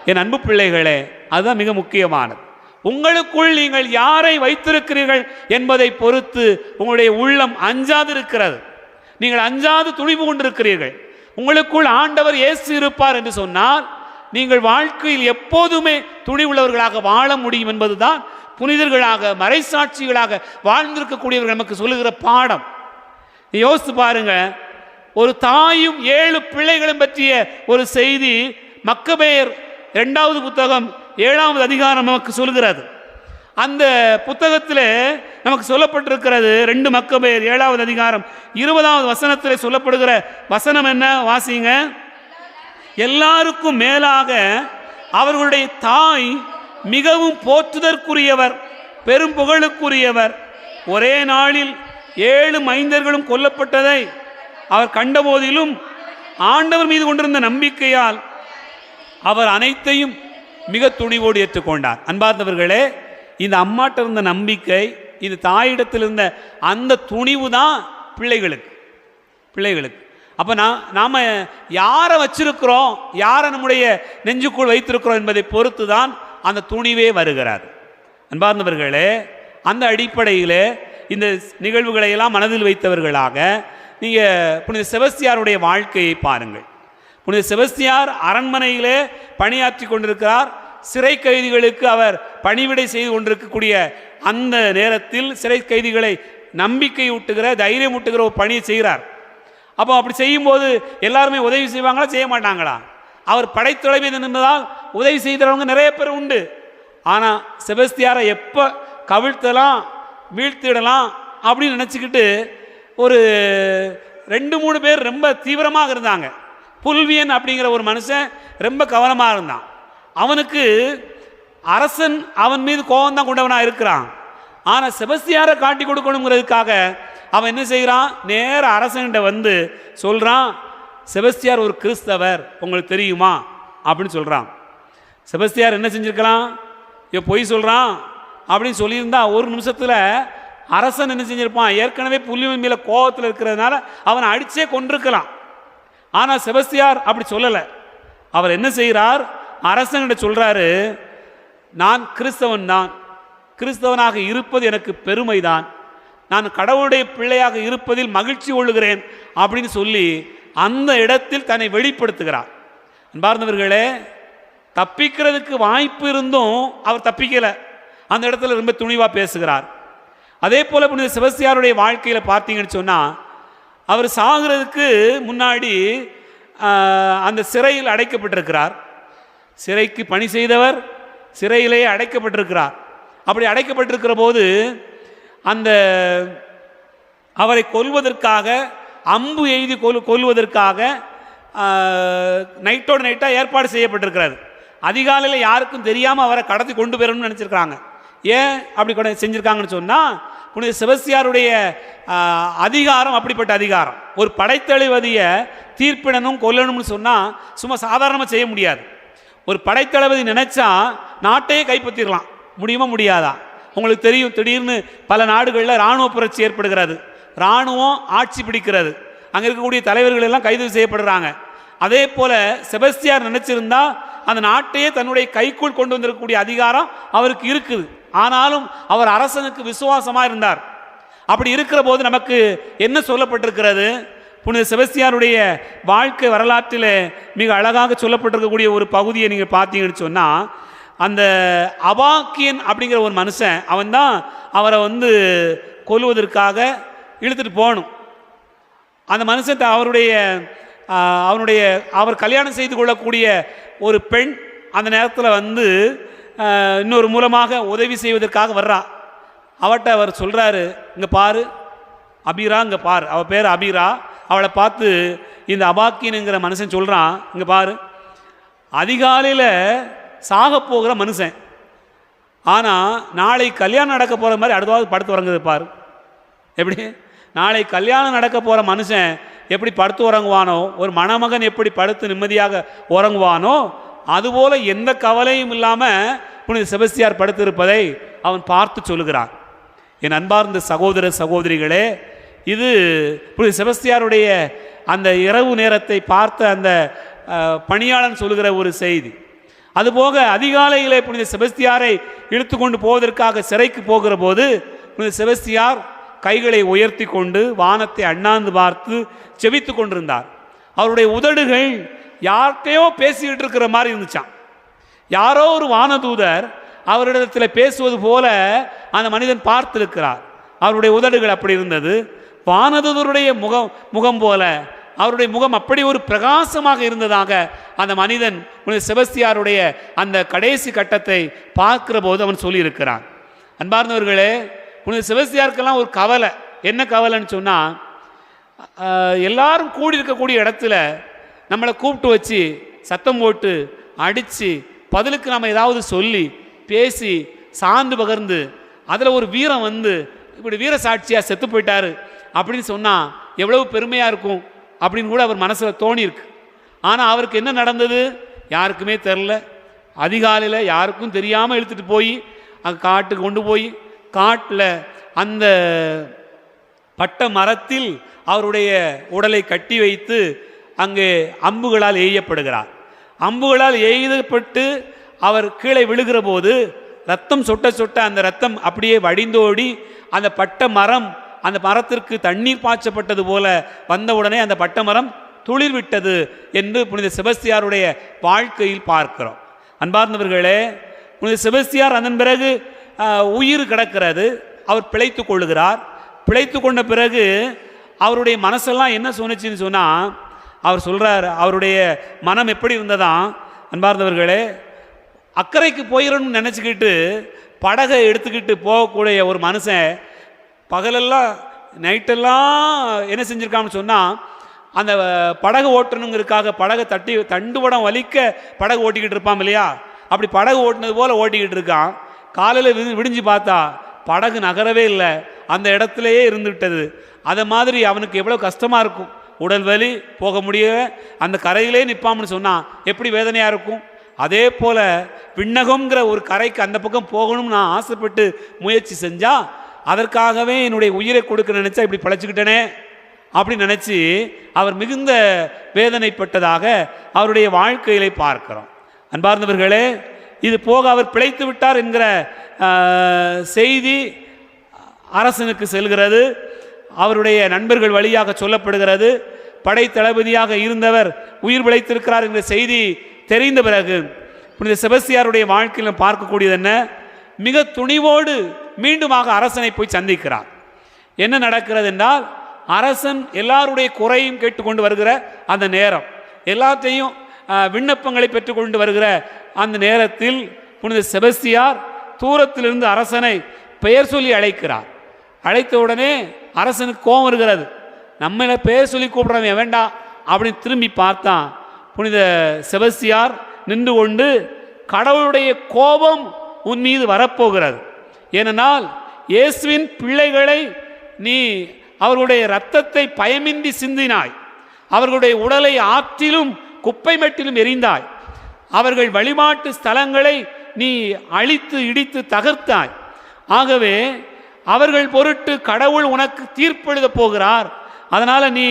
என் அன்பு பிள்ளைகளே, அதுதான் மிக முக்கியமானது. உங்களுக்குள் நீங்கள் யாரை வைத்திருக்கிறீர்கள் என்பதை பொறுத்து உங்களுடைய உள்ளம் அஞ்சாது இருக்கிறது. நீங்கள் அஞ்சாது துணிவு கொண்டிருக்கிறீர்கள். உங்களுக்குள் ஆண்டவர் இயேசு இருப்பார் என்று சொன்னால் நீங்கள் வாழ்க்கையில் எப்போதுமே துணிவுள்ளவர்களாக வாழ முடியும் என்பதுதான் புனிதர்களாக மறைசாட்சிகளாக வாழ்ந்திருக்கக்கூடியவர்கள் நமக்கு சொல்லுகிற பாடம். யோசித்து பாருங்க, ஒரு தாயும் 7 பிள்ளைகளும் பற்றிய ஒரு செய்தி மக்கபேயர் 2வது புத்தகம் 7வது அதிகாரம் நமக்கு சொல்கிறது. அந்த புத்தகத்தில் நமக்கு சொல்லப்பட்டிருக்கிறது 2 மக்கபேயர் 7வது அதிகாரம் 20வது வசனத்தில் சொல்லப்படுகிற வசனம் என்ன? வாசிங்க. எல்லாருக்கும் மேலாக அவர்களுடைய தாய் மிகவும் போற்றுதற்குரியவர், பெரும் புகழுக்குரியவர். ஒரே நாளில் 7 மைந்தர்களும் கொல்லப்பட்டதை அவர் கண்டபோதிலும் ஆண்டவர் மீது கொண்டிருந்த நம்பிக்கையால் அவர் அனைத்தையும் மிக துணிவோடு ஏற்றுக்கொண்டார். அன்பார்ந்தவர்களே, இந்த அம்மாட்ட இருந்த நம்பிக்கை, இந்த தாயிடத்தில் இருந்த அந்த துணிவு தான் பிள்ளைகளுக்கு. அப்போ நாம் யாரை வச்சிருக்கிறோம், யாரை நம்முடைய நெஞ்சுக்குள் வைத்திருக்கிறோம் என்பதை பொறுத்து தான் அந்த துணிவே வருகிறார். அன்பார்ந்தவர்களே, அந்த அடிப்படையில் இந்த நிகழ்வுகளை எல்லாம் மனதில் வைத்தவர்களாக நீங்கள் புனித செபஸ்தியாருடைய வாழ்க்கையை பாருங்கள். புனித செபஸ்தியார் அரண்மனையிலே பணியாற்றி கொண்டிருக்கிறார். சிறை கைதிகளுக்கு அவர் பணிவிடை செய்து கொண்டிருக்கக்கூடிய அந்த நேரத்தில் சிறை கைதிகளை நம்பிக்கை ஊட்டுகிற, தைரியம் ஊட்டுகிற ஒரு பணியை செய்கிறார். அப்போ அப்படி செய்யும்போது எல்லாருமே உதவி செய்வாங்களா, செய்ய மாட்டாங்களா? அவர் படைத்தலைமை நின்றதால் உதவி செய்கிறவங்க நிறைய பேர் உண்டு. ஆனால் செபஸ்தியாரை எப்போ கவிழ்த்தலாம், வீழ்த்திடலாம் அப்படின்னு நினச்சிக்கிட்டு ஒரு 2-3 பேர் ரொம்ப தீவிரமாக இருந்தாங்க. புல்வியன் அப்படிங்கிற ஒரு மனுஷன் ரொம்ப கவனமாக இருந்தான். அவனுக்கு அரசன் அவன் மீது கோபம் கொண்டவனாக இருக்கிறான். ஆனால் செபஸ்தியாரை காட்டி கொடுக்கணுங்கிறதுக்காக அவன் என்ன செய்கிறான், நேர அரசன்கிட்ட சொல்கிறான், செபஸ்தியார் ஒரு கிறிஸ்தவர், உங்களுக்கு தெரியுமா அப்படின்னு சொல்கிறான். செபஸ்தியார் என்ன செஞ்சுருக்கலாம்? இவன் பொய் சொல்கிறான் அப்படின்னு சொல்லியிருந்தா ஒரு நிமிஷத்தில் அரசன் என்ன செஞ்சிருப்பான்? ஏற்கனவே புலிவன் மேலே கோபத்தில் இருக்கிறதுனால அவனை அடித்தே கொண்டிருக்கலாம். ஆனால் செபஸ்தியார் அப்படி சொல்லலை. அவர் என்ன செய்கிறார்? அரசன்கிட்ட சொல்கிறாரு, நான் கிறிஸ்தவன் தான், கிறிஸ்தவனாக இருப்பது எனக்கு பெருமைதான், நான் கடவுளுடைய பிள்ளையாக இருப்பதில் மகிழ்ச்சி கொள்ளுகிறேன் அப்படின்னு சொல்லி அந்த இடத்தில் தன்னை வெளிப்படுத்துகிறார். அன்பார்ந்தவர்களே, தப்பிக்கிறதுக்கு வாய்ப்பு இருந்தும் அவர் தப்பிக்கலை. அந்த இடத்துல ரொம்ப துணிவாக பேசுகிறார். அதே போல் புனித செபஸ்தியாருடைய வாழ்க்கையில் பார்த்தீங்கன்னு சொன்னால், அவர் சாகிறதுக்கு முன்னாடி அந்த சிறையில் அடைக்கப்பட்டிருக்கிறார். சிறைக்கு பணி செய்தவர் சிறையிலேயே அடைக்கப்பட்டிருக்கிறார். அப்படி அடைக்கப்பட்டிருக்கிற போது அந்த அவரை கொல்வதற்காக அம்பு எய்தி கொல்வதற்காக நைட்டோடு நைட்டாக ஏற்பாடு செய்யப்பட்டிருக்கிறது. அதிகாலையில் யாருக்கும் தெரியாமல் அவரை கடத்தி கொண்டு போயிடணும்னு நினச்சிருக்காங்க. ஏன் அப்படி செஞ்சுருக்காங்கன்னு சொன்னால், புனித செபஸ்தியாருடைய அதிகாரம் அப்படிப்பட்ட அதிகாரம். ஒரு படைத்தளபதியை தீர்ப்பிடணும் கொல்லணும்னு சொன்னால் சும்மா சாதாரணமாக செய்ய முடியாது. ஒரு படைத்தளபதி நினைச்சா நாட்டையே கைப்பற்றிடலாம். முடியுமா முடியாதா? உங்களுக்கு தெரியும், திடீர்னு பல நாடுகளில் இராணுவ புரட்சி ஏற்படுகிறது, இராணுவம் ஆட்சி பிடிக்கிறது, அங்கே இருக்கக்கூடிய தலைவர்கள் எல்லாம் கைது செய்யப்படுறாங்க. அதே போல் செபஸ்தியார் நினைச்சிருந்தா அந்த நாட்டையே தன்னுடைய கைக்குள் கொண்டு வந்திருக்கக்கூடிய அதிகாரம் அவருக்கு இருக்குது. ஆனாலும் அவர் அரசனுக்கு விசுவாசமாக இருந்தார். அப்படி இருக்கிற போது நமக்கு என்ன சொல்லப்பட்டிருக்கிறது? புனித செபஸ்தியாருடைய வாழ்க்கை வரலாற்றில் மிக அழகாக சொல்லப்பட்டிருக்கக்கூடிய ஒரு பகுதியை நீங்கள் பார்த்தீங்கன்னு சொன்னால், அந்த அபாக்கியன் அப்படிங்கிற ஒரு மனுஷன், அவன்தான் அவரை கொல்வதற்காக இழுத்துட்டு போகணும். அந்த மனுஷன் அவர் கல்யாணம் செய்து கொள்ளக்கூடிய ஒரு பெண் அந்த நேரத்தில் இன்னொரு மூலமாக உதவி செய்வதற்காக வர்றா. அவட்ட அவர் சொல்கிறாரு, இங்கே பாரு அபீரா, இங்கே பாரு, அவள் பேர் அபீரா. அவளை பார்த்து இந்த அபாக்கியனுங்கிற மனுஷன் சொல்கிறான், இங்கே பாரு, அதிகாலையில் சாக போகிற மனுஷன், ஆனால் நாளை கல்யாணம் நடக்க போகிற மாதிரி அடுத்தாவது படுத்து உறங்குது பாரு. எப்படி நாளை கல்யாணம் நடக்க போகிற மனுஷன் எப்படி படுத்து உறங்குவானோ, ஒரு மணமகன் எப்படி படுத்து நிம்மதியாக உறங்குவானோ, அதுபோல் எந்த கவலையும் இல்லாமல் புனித செபஸ்தியார் படுத்திருப்பதை அவன் பார்த்து சொல்லுகிறான். என் அன்பார்ந்த சகோதர சகோதரிகளே, இது புனித செபஸ்தியாருடைய அந்த இரவு நேரத்தை பார்த்த அந்த பணியாளன் சொல்லுகிற ஒரு செய்தி. அதுபோக அதிகாலையிலே புனித செபஸ்தியாரை இழுத்து கொண்டு போவதற்காக சிறைக்கு போகிற போது புனித செபஸ்தியார் கைகளை உயர்த்தி கொண்டு வானத்தை அண்ணாந்து பார்த்து செபித்து கொண்டிருந்தார். அவருடைய உதடுகள் யார்கிட்டையோ பேசிக்கிட்டு இருக்கிற மாதிரி இருந்துச்சான். யாரோ ஒரு வானதூதர் அவரிடத்தில் பேசுவது போல அந்த மனிதன் பார்த்திருக்கிறார். அவருடைய உதடுகள் அப்படி இருந்தது. வானதூதருடைய முகம் போல அவருடைய முகம் அப்படி ஒரு பிரகாசமாக இருந்ததாக அந்த மனிதன் புனித செபஸ்தியாருடைய அந்த கடைசி கட்டத்தை பார்க்கிற போது அவன் சொல்லியிருக்கிறான். அன்பார்ந்தவர்களே, புனித செபஸ்தியாருக்கெல்லாம் ஒரு கவலை. என்ன கவலைன்னு சொன்னால், எல்லாரும் கூடி இருக்கக்கூடிய இடத்துல நம்மளை கூப்பிட்டு வச்சு சத்தம் போட்டு அடித்து பதிலுக்கு நம்ம ஏதாவது சொல்லி பேசி சார்ந்து பகர்ந்து அதில் ஒரு வீரம் இப்படி வீர சாட்சியாக செத்து போயிட்டாரு அப்படின்னு சொன்னால் எவ்வளவு பெருமையாக இருக்கும் அப்படின்னு கூட அவர் மனசில் தோணியிருக்கு. ஆனால் அவருக்கு என்ன நடந்தது யாருக்குமே தெரில. அதிகாலையில் யாருக்கும் தெரியாமல் இழுத்துட்டு போய் அங்கே காட்டுக்கு கொண்டு போய் காட்டில் அந்த பட்ட மரத்தில் அவருடைய உடலை கட்டி வைத்து அங்கே அம்புகளால் எய்யப்படுகிறார். அம்புகளால் எய்யப்பட்டு அவர் கீழே விழுகிற போது ரத்தம் சொட்ட சொட்ட அந்த ரத்தம் அப்படியே வடிந்தோடி அந்த பட்ட மரம், அந்த மரத்திற்கு தண்ணீர் பாய்ச்சப்பட்டது போல வந்தவுடனே அந்த பட்ட மரம் துளிர் விட்டது என்று புனித செபஸ்தியாருடைய வாழ்க்கையில் பார்க்கிறோம். அன்பார்ந்தவர்களே, புனித செபஸ்தியார் அதன் பிறகு உயிர் கிடக்கிறது. அவர் பிழைத்து கொள்ளுகிறார். பிழைத்து கொண்ட பிறகு அவருடைய மனசெல்லாம் என்ன சொன்னிச்சுன்னு சொன்னால், அவர் சொல்கிறார், அவருடைய மனம் எப்படி இருந்ததான் அன்பார்ந்தவர்களே, அக்கறைக்கு போயிடணும்னு நினச்சிக்கிட்டு படகை எடுத்துக்கிட்டு போகக்கூடிய ஒரு மனுஷன் பகலெல்லாம் நைட்டெல்லாம் என்ன செஞ்சுருக்கான்னு சொன்னால், அந்த படகு ஓட்டணுங்கிறதுக்காக படகை தண்டுவடம் வலிக்க படகு ஓட்டிக்கிட்டு இருப்பான் இல்லையா, அப்படி படகு ஓட்டினது போல் ஓட்டிக்கிட்டு இருக்கான். காலையில் விடிஞ்சு பார்த்தா படகு நகரவே இல்லை, அந்த இடத்துலையே இருந்துவிட்டது. அதை மாதிரி அவனுக்கு எவ்வளோ கஷ்டமாக இருக்கும். உடல் வலி, போக முடிய அந்த கரையிலே நிற்பாம்னு சொன்னால் எப்படி வேதனையாக இருக்கும். அதே போல் விண்ணகம்ங்கிற ஒரு கரைக்கு அந்த பக்கம் போகணும்னு நான் ஆசைப்பட்டு முயற்சி செஞ்சால் அதற்காகவே என்னுடைய உயிரை கொடுக்க நினச்சா இப்படி பழச்சிக்கிட்டேனே அப்படின்னு நினச்சி அவர் மிகுந்த வேதனைப்பட்டதாக அவருடைய வாழ்க்கையிலே பார்க்கிறோம். அன்பார்ந்தவர்களே, இது போக அவர் பிழைத்து விட்டார் என்கிற செய்தி அரசனுக்கு செல்கிறது. அவருடைய நண்பர்கள் வழியாக சொல்லப்படுகிறது. படை தளபதியாக இருந்தவர் உயிர் பிழைத்திருக்கிறார் என்ற செய்தி தெரிந்த பிறகு புனித செபஸ்தியாருடைய வாழ்க்கையில் பார்க்கக்கூடியது என்ன? மிக துணிவோடு மீண்டுமாக அரசனை போய் சந்திக்கிறார். என்ன நடக்கிறது என்றால், அரசன் எல்லாருடைய குறையும் கேட்டுக்கொண்டு வருகிற அந்த நேரம், எல்லாத்தையும் விண்ணப்பங்களை பெற்றுக்கொண்டு வருகிற அந்த நேரத்தில் புனித செபஸ்தியார் தூரத்திலிருந்து அரசனை பெயர் சொல்லி அழைக்கிறார். அழைத்த உடனே அரசனுக்கு கோபம் வருகிறது. நம்மள பெயர் சொல்லி கூப்பிடுறவன் வேண்டாம் அப்படின்னு திரும்பி பார்த்தான். புனித செபஸ்தியார் நின்று கொண்டு, கடவுளுடைய கோபம் உன் மீது வரப்போகிறது, ஏனென்றால் இயேசுவின் பிள்ளைகளை நீ அவர்களுடைய இரத்தத்தை பயமின்றி சிந்தினாய், அவர்களுடைய உடலை ஆற்றிலும் குப்பை மெட்டிலும் எரிந்தாய், அவர்கள் வழிபாட்டு ஸ்தலங்களை நீ அழித்து இடித்து தகர்த்தாய். ஆகவே அவர்கள் பொருட்டு கடவுள் உனக்கு தீர்ப்பெழுத போகிறார். அதனால் நீ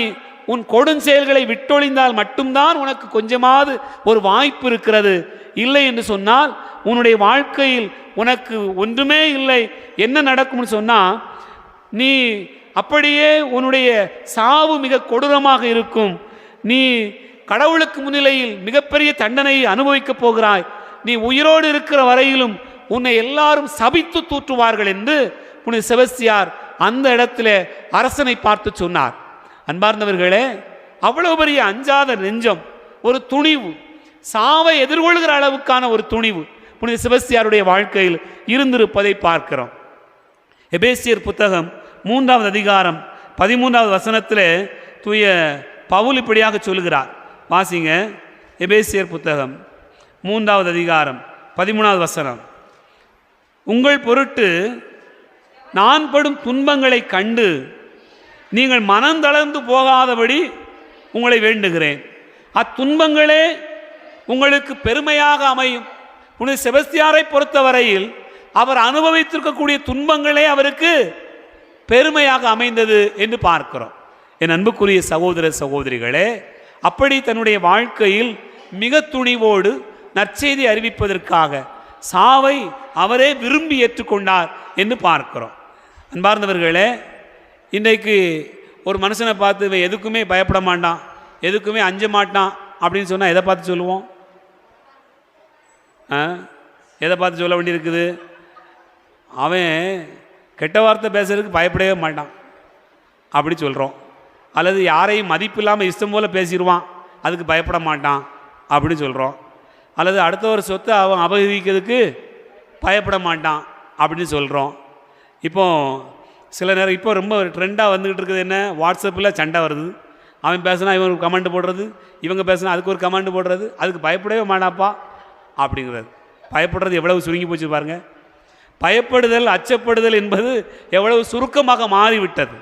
உன் கொடுஞ்செயல்களை விட்டொழிந்தால் மட்டும்தான் உனக்கு கொஞ்சமாவது ஒரு வாய்ப்பு இருக்கிறது. இல்லை என்று சொன்னால் உன்னுடைய வாழ்க்கையில் உனக்கு ஒன்றுமே இல்லை. என்ன நடக்கும்னு சொன்னால், நீ அப்படியே உன்னுடைய சாவு மிக கொடூரமாக இருக்கும். நீ கடவுளுக்கு முன்னிலையில் மிகப்பெரிய தண்டனையை அனுபவிக்கப் போகிறாய். நீ உயிரோடு இருக்கிற வரையிலும் உன்னை எல்லாரும் சபித்து தூற்றுவார்கள் என்று புனித செபஸ்தியார் அந்த இடத்துல அரசனை பார்த்து சொன்னார். அன்பார்ந்தவர்களே, அவ்வளவு பெரிய அஞ்சாத நெஞ்சம், ஒரு துணிவு, சாவை எதிர்கொள்கிற அளவுக்கான ஒரு துணிவு புனித செபஸ்தியாருடைய வாழ்க்கையில் இருந்திருப்பதை பார்க்கிறோம். எபேசியர் புத்தகம் 3வது அதிகாரம் 13வது வசனத்தில் தூய பவுல் இப்படியாக சொல்கிறார். வாசிங்க. எபேசியர் புத்தகம் 3வது அதிகாரம் 13வது வசனம். உங்கள் பொருட்டு நான் படும் துன்பங்களை கண்டு நீங்கள் மனந்தளர்ந்து போகாதபடி உங்களை வேண்டுகிறேன். அத்துன்பங்களே உங்களுக்கு பெருமையாக அமையும். புனித செபஸ்தியாரை பொறுத்தவரையில் அவர் அனுபவித்திருக்கக்கூடிய துன்பங்களே அவருக்கு பெருமையாக அமைந்தது என்று பார்க்கிறோம். என் அன்புக்குரிய சகோதர சகோதரிகளே, அப்படி தன்னுடைய வாழ்க்கையில் மிக துணிவோடு நற்செய்தி அறிவிப்பதற்காக சாவை அவரே விரும்பி ஏற்றுக்கொண்டார் என்று பார்க்கிறோம். அன்பார்ந்தவர்களே, இன்றைக்கு ஒரு மனுஷனை பார்த்து இவன் எதுக்குமே பயப்பட மாட்டான், எதுக்குமே அஞ்ச மாட்டான் அப்படின்னு சொன்னால் எதை பார்த்து சொல்லுவோம்? எதை பார்த்து சொல்ல வேண்டியிருக்குது? அவன் கெட்ட வார்த்தை பேசுறதுக்கு பயப்படவே மாட்டான் அப்படி சொல்கிறோம். அல்லது யாரையும் மதிப்பு இல்லாமல் இஷ்டம் போல் பேசிடுவான், அதுக்கு பயப்பட மாட்டான் அப்படின்னு சொல்கிறோம். அல்லது அடுத்த ஒரு சொத்தை அவன் அபகரிக்கிறதுக்கு பயப்பட மாட்டான் அப்படின்னு சொல்கிறோம். இப்போ சில நேரம் இப்போ ரொம்ப ட்ரெண்டாக வந்துக்கிட்டு இருக்குது என்ன, வாட்ஸ்அப்பில் சண்டை வருது. அவன் பேசுனா இவன் ஒரு கமெண்ட் போடுறது, இவங்க பேசுனா அதுக்கு ஒரு கமெண்ட் போடுறது, அதுக்கு பயப்படவே மாட்டாப்பா அப்படிங்கிறது. பயப்படுறது எவ்வளவு சுருங்கி போச்சு பாருங்க. பயப்படுதல், அச்சப்படுதல் என்பது எவ்வளவு சுருக்கமாக மாறிவிட்டது.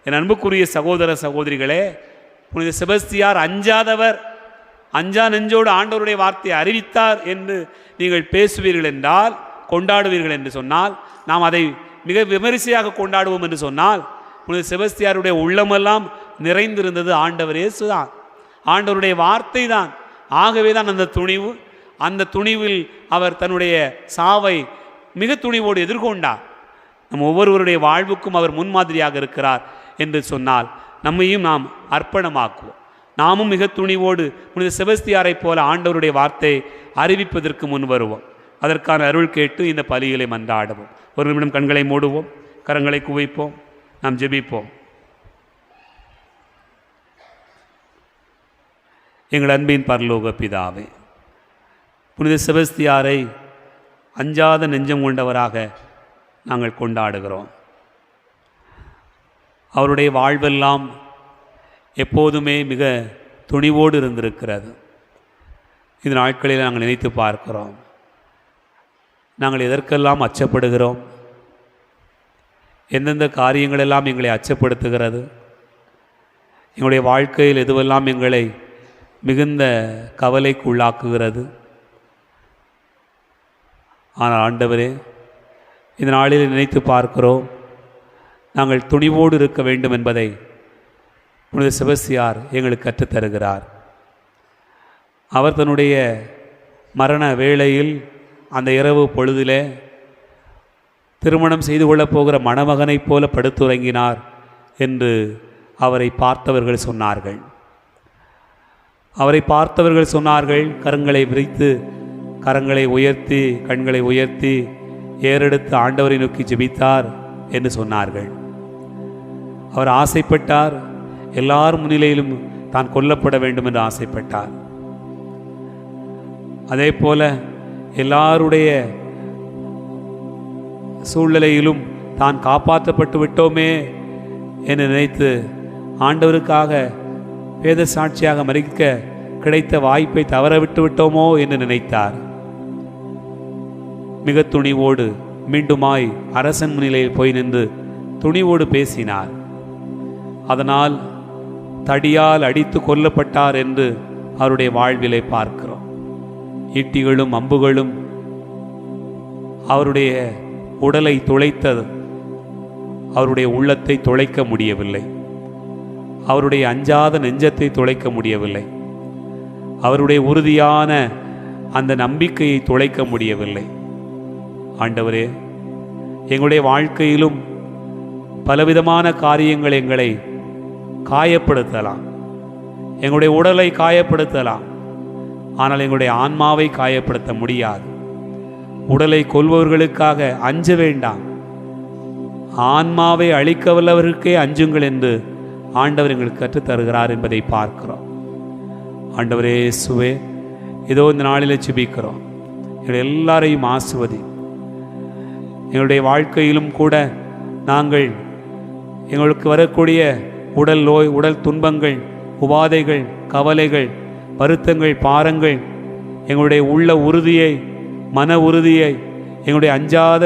என் அன்புக்குரிய சகோதர சகோதரிகளே, புனித செபஸ்தியார் அஞ்சாதவர், அஞ்சா நெஞ்சோடு ஆண்டவருடைய வார்த்தையை அறிவித்தார் என்று நீங்கள் பேசுவீர்கள் என்றால், கொண்டாடுவீர்கள் என்று சொன்னால், நாம் அதை மிக விமரிசையாக கொண்டாடுவோம் என்று சொன்னால், புனித செபஸ்தியாருடைய உள்ளமெல்லாம் நிறைந்திருந்தது ஆண்டவர் இயேசுதான், ஆண்டவருடைய வார்த்தை தான். ஆகவே தான் அந்த துணிவு, அந்த துணிவில் அவர் தன்னுடைய சாவை மிக துணிவோடு எதிர்கொண்டார். நம் ஒவ்வொருவருடைய வாழ்வுக்கும் அவர் முன்மாதிரியாக இருக்கிறார் என்று சொன்னால் நம்மையும் நாம் அர்ப்பணமாக்குவோம். நாமும் மிக துணிவோடு புனித செபஸ்தியாரை போல ஆண்டவருடைய வார்த்தையை அறிவிப்பதற்கு முன் வருவோம். அதற்கான அருள் கேட்டு இந்த பலிகளை மன்றாடுவோம். ஒரு நிமிடம் கண்களை மூடுவோம், கரங்களை குவிப்போம், நாம் ஜெபிப்போம். எங்கள் அன்பின் பரலோக பிதாவே, புனித செபஸ்தியாரை அஞ்சாத நெஞ்சம் கொண்டவராக நாங்கள் கொண்டாடுகிறோம். அவருடைய வாழ்வெல்லாம் எப்போதுமே மிக துணிவோடு இருந்திருக்கிறது. இந்த நாட்களில் நாங்கள் நினைத்து பார்க்கிறோம், நாங்கள் எதற்கெல்லாம் அச்சப்படுகிறோம், எந்தெந்த காரியங்களெல்லாம் எங்களை அச்சப்படுத்துகிறது, எங்களுடைய வாழ்க்கையில் எதுவெல்லாம் எங்களை மிகுந்த கவலைக்கு உள்ளாக்குகிறது, ஆனால் ஆண்டவரே, இந்த நாளில் நினைத்து பார்க்கிறோம், நாங்கள் துணிவோடு இருக்க வேண்டும் என்பதை புனித செபஸ்தியார் எங்களுக்கு கற்றுத்தருகிறார். அவர் தன்னுடைய மரண வேளையில் அந்த இரவு பொழுதிலே திருமணம் செய்து கொள்ளப் போகிற மணமகனைப் போல படுத்துறங்கினார் என்று அவரை பார்த்தவர்கள் சொன்னார்கள். அவரை பார்த்தவர்கள் சொன்னார்கள், கரங்களை விரித்து, கரங்களை உயர்த்தி, கண்களை உயர்த்தி ஏறெடுத்து ஆண்டவரை நோக்கி ஜெபித்தார் என்று சொன்னார்கள். அவர் ஆசைப்பட்டார், எல்லார் முன்னிலையிலும் தான் கொல்லப்பட வேண்டும் என்று ஆசைப்பட்டார். அதே போல எல்லாருடைய சூழ்நிலையிலும் தான் காப்பாற்றப்பட்டு விட்டோமே என்று நினைத்து ஆண்டவருக்காக வேத சாட்சியாக மரிக்க கிடைத்த வாய்ப்பை தவறவிட்டு விட்டோமோ என்று நினைத்தார். மிக துணிவோடு மீண்டுமாய் அரசன் முன்னிலையில் போய் நின்று துணிவோடு பேசினார். அதனால் தடியால் அடித்து கொல்லப்பட்டார் என்று அவருடைய வாழ்விலை பார்க்கிறோம். ஈட்டிகளும் அம்புகளும் அவருடைய உடலை துளைத்தது, அவருடைய உள்ளத்தை துளைக்க முடியவில்லை. அவருடைய அஞ்சாத நெஞ்சத்தை துளைக்க முடியவில்லை. அவருடைய உறுதியான அந்த நம்பிக்கையை துளைக்க முடியவில்லை. ஆண்டவரே, எங்களுடைய வாழ்க்கையிலும் பலவிதமான காரியங்கள் எங்களை காயப்படுத்தலாம், எங்களுடைய உடலை காயப்படுத்தலாம், ஆனால் எங்களுடைய ஆன்மாவை காயப்படுத்த முடியாது. உடலை கொல்பவர்களுக்காக அஞ்ச வேண்டாம், ஆன்மாவை அழிக்க வல்லவர்களுக்கே அஞ்சுங்கள் என்று ஆண்டவர் எங்களுக்கு கற்றுத்தருகிறார் என்பதை பார்க்கிறோம். ஆண்டவரே இயேசுவே, இதோ இந்த நாளில் ஜெபிக்கிறோம், எங்கள் எல்லாரையும் ஆசிர்வதி. எங்களுடைய வாழ்க்கையிலும் கூட நாங்கள் எங்களுக்கு வரக்கூடிய உடல் நோய், உடல் துன்பங்கள், உபாதைகள், கவலைகள், வருத்தங்கள், பாரங்கள், எங்களுடைய உள்ள உறுதியை, மன உறுதியை, எங்களுடைய அஞ்சாத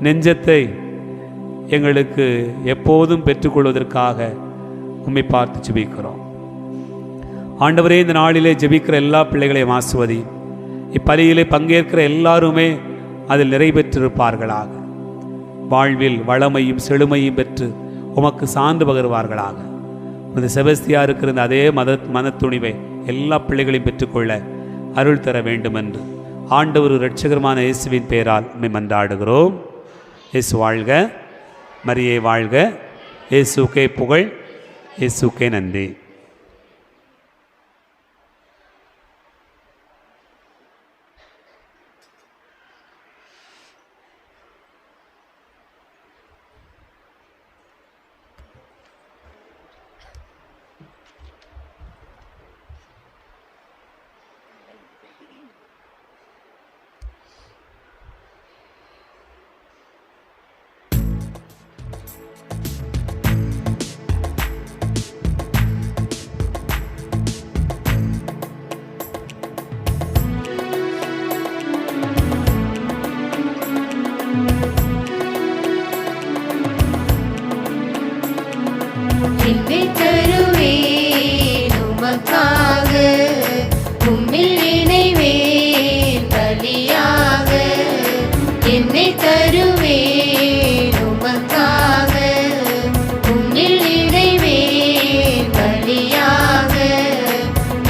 நெஞ்சத்தை எங்களுக்கு எப்போதும் பெற்றுக்கொள்வதற்காக உம்மை பார்த்து ஜெபிக்கிறோம். ஆண்டவரே, இந்த நாளிலே ஜெபிக்கிற எல்லா பிள்ளைகளையும் ஆசிர்வதி. இப்பலியிலே பங்கேற்கிற எல்லாருமே அதில் நிறைவேற்றிருப்பார்களாக. வாழ்வில் வளமையும் செழுமையும் பெற்று உமக்கு சான்று பகர்வார்களாக. இந்த செபஸ்தியாருக்கு இருந்த அதே மனத்துணிவை எல்லா பிள்ளைகளையும் பெற்றுக்கொள்ள அருள் தர வேண்டும் என்று ஆண்டவர் இரட்சகருமான இயேசுவின் பெயரால் உம்மை மன்றாடுகிறோம். இயேசு வாழ்க, மரியே வாழ்க, இயேசுக்கே புகழ், இயேசுக்கே நன்றி. என்னை தருவேன் உமக்காக, உம்மில் இணைவேன் பலியாக. என்னை தருவேன் உமக்காக, உம்மில் இணைவேன் பலியாக.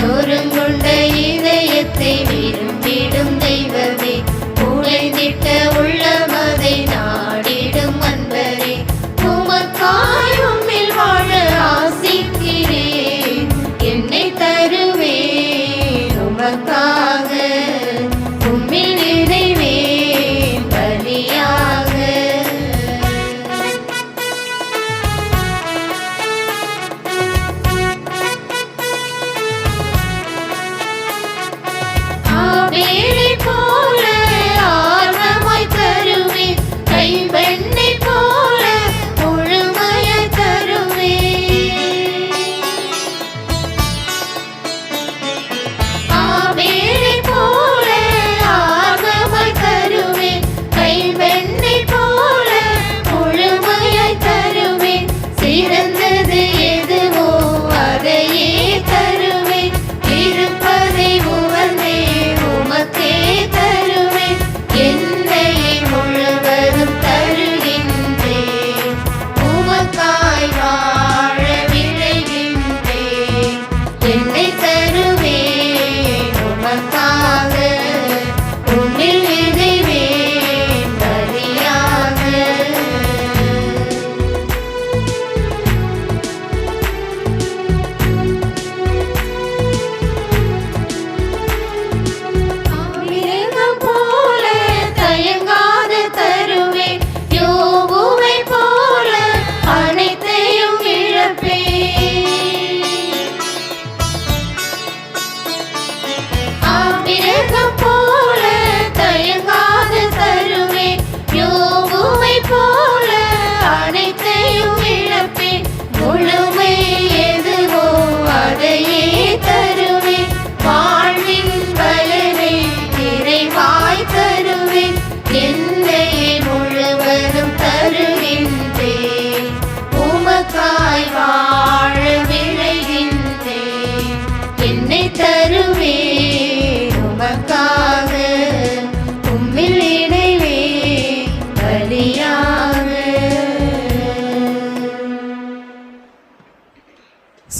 நொறுங்குண்ட இதயத்தை விரும்பிடும் தெய்வமே, உழைந்திட்ட உள்ளமதை நாடிடும் அன்பரே, உமக்காய் உம்மில் வாழ ஆசிக்கிறேன். என்னை தருவேன் உமக்காக, உம்மில் இணைவேன் பலியாக.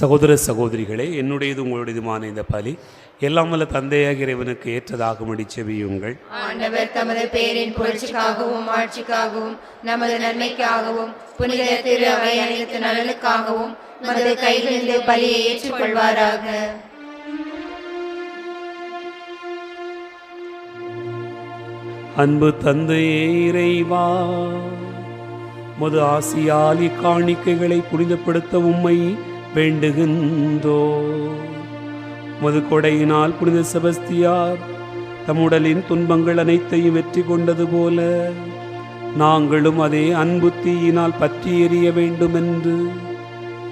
சகோதர சகோதரிகளே, என்னுடையது உங்களுடையதுமான இந்த பலி எல்லாம் வல்ல தந்தையாக இறைவனுக்கு ஏற்றதாகும்படி செவியுங்கள். ஆண்டவர் தமது பேரின் புகழ்ச்சிக்காகவும் ஆட்சிக்காகவும் நமது நன்மைக்காகவும் புனித திரு அவை அனைத்து நலனுக்காகவும் மது கைகளிலிருந்து பலியை ஏற்றுக்கொள்வாராக. அன்பு தந்தையே இறைவா, மது ஆசியாலி காணிக்கைகளை புனிதப்படுத்த உம்மை வேண்டுகின்றோ. மது கொடையினால் புனித செபஸ்தியார் தம் உடலின் துன்பங்கள் அனைத்தையும் வெற்றி கொண்டது போல நாங்களும் அதே அன்பு தீயினால் பற்றி எறிய வேண்டும் என்று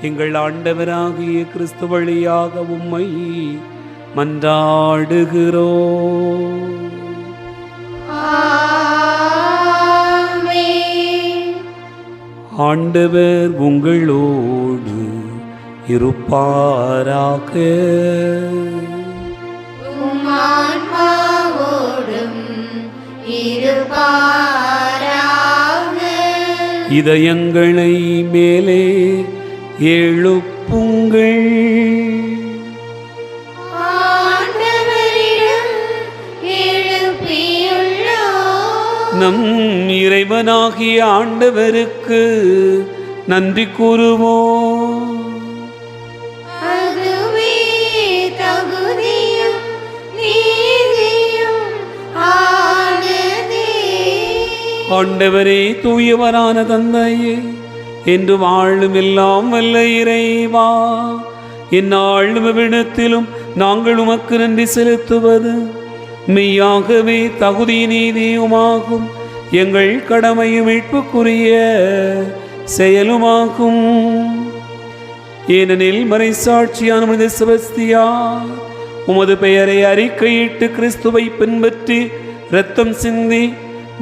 எங்கள் ஆண்டவராகிய கிறிஸ்து வழியாக உம்மை மன்றாடுகிறோம். ஆண்டவர் உங்களோடு இருப்பாராக. இதயங்களை மேலே எழுப்புங்கள். நம் இறைவனாகிய ஆண்டவருக்கு நன்றி கூறுவோம். ஆண்டவரே, தூயவரான தந்தையே, என்று வாழும் எல்லாம் வல்ல இறைவா, எந்நாளும் எவ்விடத்திலும் நாங்கள் உமக்கு நன்றி செலுத்துவது மெய்யாகவே தகுதி நீதியுமாகும். எங்கள் கடமையும் மீட்புக்குரிய செயலுமாகும். ஏனெனில் மறைசாட்சியான மனித செபஸ்தியார் உமது பெயரை அறிக்கையிட்டு கிறிஸ்துவை பின்பற்றி இரத்தம் சிந்தி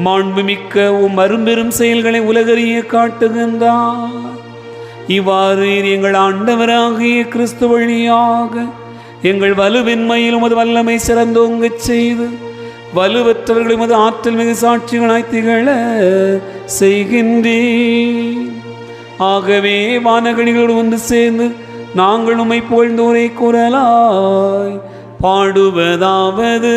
மாண்புமிக்க அரும்பெரும் செயல்களை உலகறிய காட்டுகின்றார். இவ்வாறு எங்கள் ஆண்டவராகிய கிறிஸ்து வழியாக எங்கள் வலுவின்மையில் உமது வல்லமை சிறந்தோங்கச் செய்து வலுவற்றவர்களை உமது ஆற்றல் மிகு சாட்சிகளாய் திகழ செய்கின்றேன். ஆகவே வானகணிகளோடு வந்து சேர்ந்து நாங்கள் உம்மை புகழ்ந்தோரை கூறலாய் பாடுவதாவது: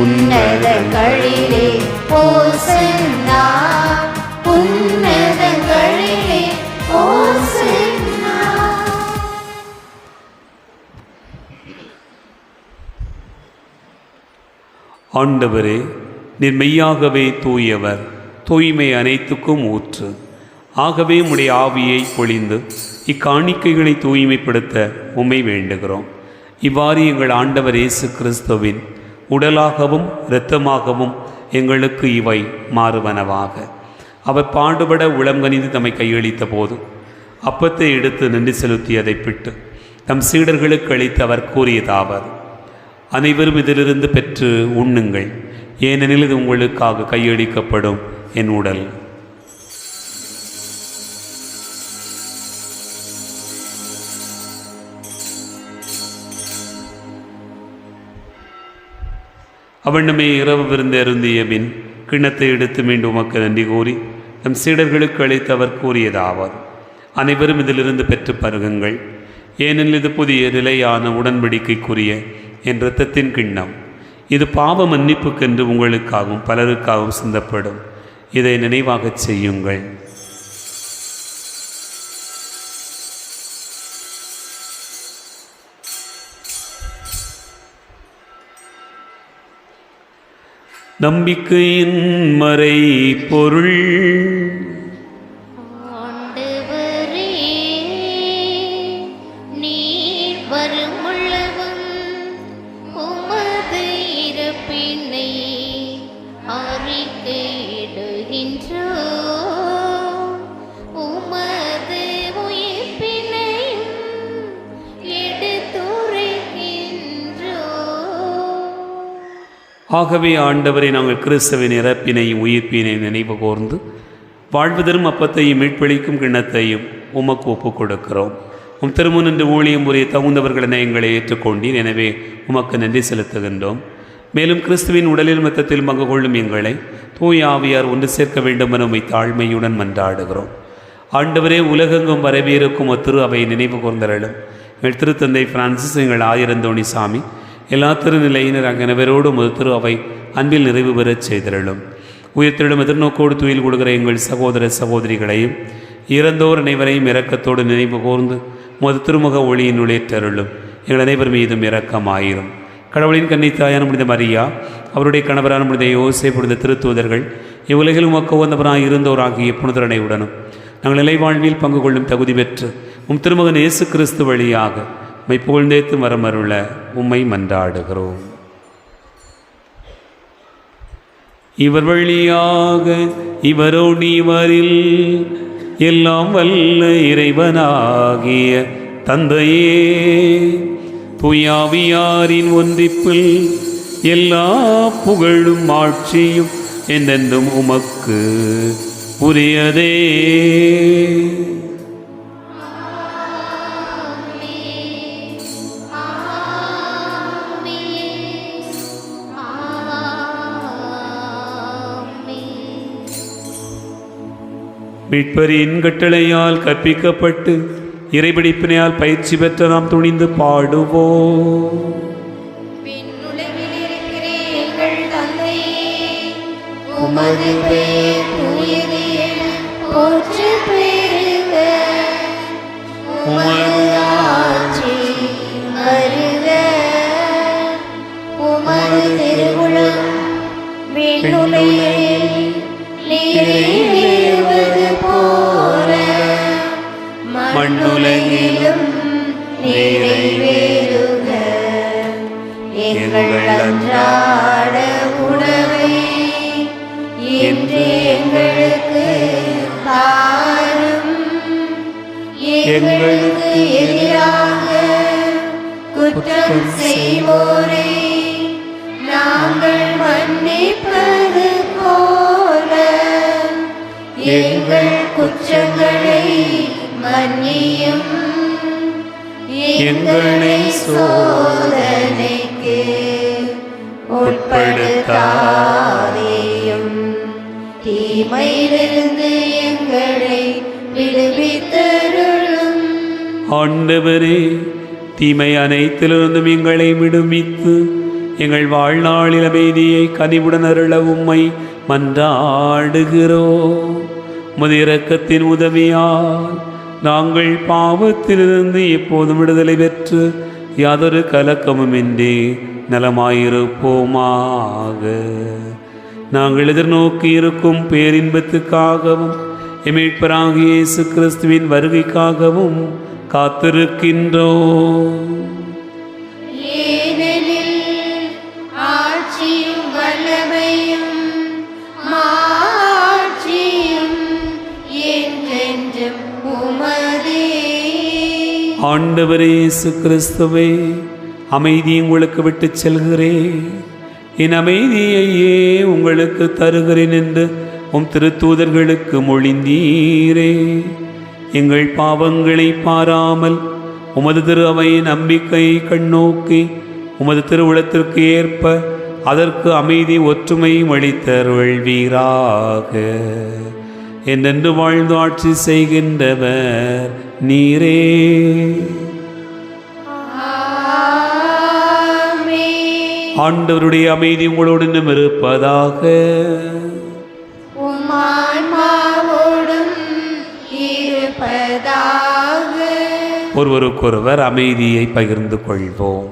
உன்னதங்களிலே ஓசன்னா, உன்னதங்களிலே ஓசன்னா. ஆண்டவரே, நீர் மெய்யாகவே தூயவர், தூய்மை அனைத்துக்கும் ஊற்று. ஆகவே உம்முடைய ஆவியை பொழிந்து இக்காணிக்கைகளை தூய்மைப்படுத்த உம்மை வேண்டுகிறோம். இவ்வாறு எங்கள் ஆண்டவர் இயேசு கிறிஸ்துவின் உடலாகவும் இரத்தமாகவும் எங்களுக்கு இவை மாறுவனவாக. அவர் பாடுபட உளங்கனிந்து தம்மை கையளித்த போது அப்பத்தை எடுத்து நன்றி செலுத்தி அதை பிட்டு தம் சீடர்களுக்கு அளித்து அவர் கூறியதாவது: அனைவரும் இதிலிருந்து பெற்று உண்ணுங்கள், ஏனெனில் இது உங்களுக்காக கையளிக்கப்படும் என் உடல். அவண்ணமே இரவு விருந்து அருந்திய பின் கிண்ணத்தை எடுத்து மீண்டும் உமக்கு நன்றி கூறி தம் சீடர்களுக்கு அளித்து அவர் கூறியதாவது: அனைவரும் இதிலிருந்து பெற்று பருகுங்கள், ஏனெனில் இது புதிய நிலையான உடன்படிக்கைக்குரிய என் இரத்தத்தின் கிண்ணம். இது பாவ மன்னிப்புக்கென்று உங்களுக்காகவும் பலருக்காகவும் சிந்தப்படும். இதை நினைவாகச் செய்யுங்கள். நம்பிக்கையின் மறை பொருள். ஆண்டவரே, ஆகவே ஆண்டவரை நாங்கள் கிறிஸ்துவின் இறப்பினையும் உயிர்ப்பினையும் நினைவு கூர்ந்து வாழ்வு தரும் அப்பத்தையும் மீட்பளிக்கும் கிண்ணத்தையும் உமக்கு ஒப்புக் கொடுக்கிறோம். திருமுன் ஊழியம் உரிய தகுந்தவர்களென எங்களை ஏற்றுக்கொண்டீர். எனவே உமக்கு நன்றி செலுத்துகின்றோம். மேலும் கிறிஸ்துவின் உடலில் மொத்தத்தில் பங்கு கொள்ளும் எங்களை தூய ஆவியார் ஒன்று சேர்க்க வேண்டும் என உம்மை தாழ்மையுடன் மன்றாடுகிறோம். ஆண்டவரே, உலகெங்கும் வரவேற்கும் திரு அவை நினைவு கூர்ந்தரலும் எங்கள் திருத்தந்தை பிரான்சிஸ், எங்கள் ஆயிரந்தோணி சாமி, எல்லா திருநிலையினர் அங்கனவரோடு திரு அவை அன்பில் நிறைவு பெறச் செய்தரலும். உயிர்த்தெழும் எதிர்நோக்கோடு துயில் கொடுக்கிற எங்கள் சகோதர சகோதரிகளையும் இறந்தோர் அனைவரையும் இரக்கத்தோடு நினைவு கூர்ந்து திருமுக ஒளியின் உள்ளேற்றருளும். எங்கள் அனைவர் மீதும் இரக்கமாயிரும். கடவுளின் கன்னித்தாயான புனித மரியா, அவருடைய கணவரான புனித யோசே, புனித திருத்தூதர்கள், இவ்வுலகில் உமக்கு உகந்தவராய் இருந்தோராகிய புனிதரனையுடனும் நாங்கள் நிலைவாழ்வில் பங்கு கொள்ளும் தகுதி பெற்று திருமகன் இயேசு கிறிஸ்து வழியாக உம்மை புகழ்ந்தேத்து மரமருள உம்மை மன்றாடுகிறோம். இவர் வழியாக இவரோடு இவரில் எல்லாம் வல்ல இறைவனாகிய தந்தையே, தூயாவியாரின் ஒன்றிப்பில் எல்லா புகழும் ஆட்சியும் என்றென்றும் உமக்கு உரியதே. மீட்பரின் கட்டளையால் கற்பிக்கப்பட்டு இறைபிடிப்பினையால் பயிற்சி பெற்ற நாம் துணிந்து பாடுவோம். உமது பெயர் தூயது என போற்று பெறுக. உமது ஆட்சி வருக. உமது திருவுளம் விண்ணுலகில் நிறைவேறுவது போல மண்ணுலகிலும் நிறைவேறுக. எங்கள் அன்றாட உணவை இன்று எங்களுக்கு தாரும். எங்களுக்கு எதிராக குற்றம் செய்வோரை நாங்கள் மன்னிப்பது போல எங்கள் குற்றங்களை மன்னியும். எங்களை சோதனைக்கு உட்படுத்தாதேயும், தீமையிலிருந்து எங்களை விடுவித்தருளும். ஆண்டவரே, தீமை அனைத்திலிருந்தும் எங்களை விடுவித்து எங்கள் வாழ்நாளில் அமைதியை கனிவுடன் அருள உம்மை மன்றாடுகிறோம். உமது இரக்கத்தின் உதவியால் நாங்கள் பாவத்திலிருந்து எப்போதும் விடுதலை பெற்று யாதொரு கலக்கமுமின்றி நலமாயிருப்போமாக. நாங்கள் எதிர்நோக்கி இருக்கும் பேரின்பத்துக்காகவும் மீட்பராகிய இயேசு கிறிஸ்துவின் வருகைக்காகவும் காத்திருக்கின்றோம். ஏனெனில் ஆட்சியும் வல்லமையும் மாட்சியும் என்றென்றும் உமதே. ஆண்டவரே இயேசு கிறிஸ்துவே, அமைதி உங்களுக்கு விட்டுச் செல்கிறேன், என் அமைதியையே உங்களுக்கு தருகிறேன் என்று உம் திருத்தூதர்களுக்கு மொழிந்தீரே. எங்கள் பாவங்களை பாராமல் உமது திரு அவையின் நம்பிக்கையை கண்ணோக்கி உமது திருவுளத்திற்கு ஏற்ப அதற்கு அமைதி ஒற்றுமையும் அளித்தருள்வீராக. என்றென்று வாழ்ந்து ஆட்சி செய்கின்றவர் நீரே. ஆண்டவருடைய அமைதி உங்களோடு இன்னும் இருப்பதாக. ஒருவருக்கொருவர் அமைதியை பகிர்ந்து கொள்வோம்.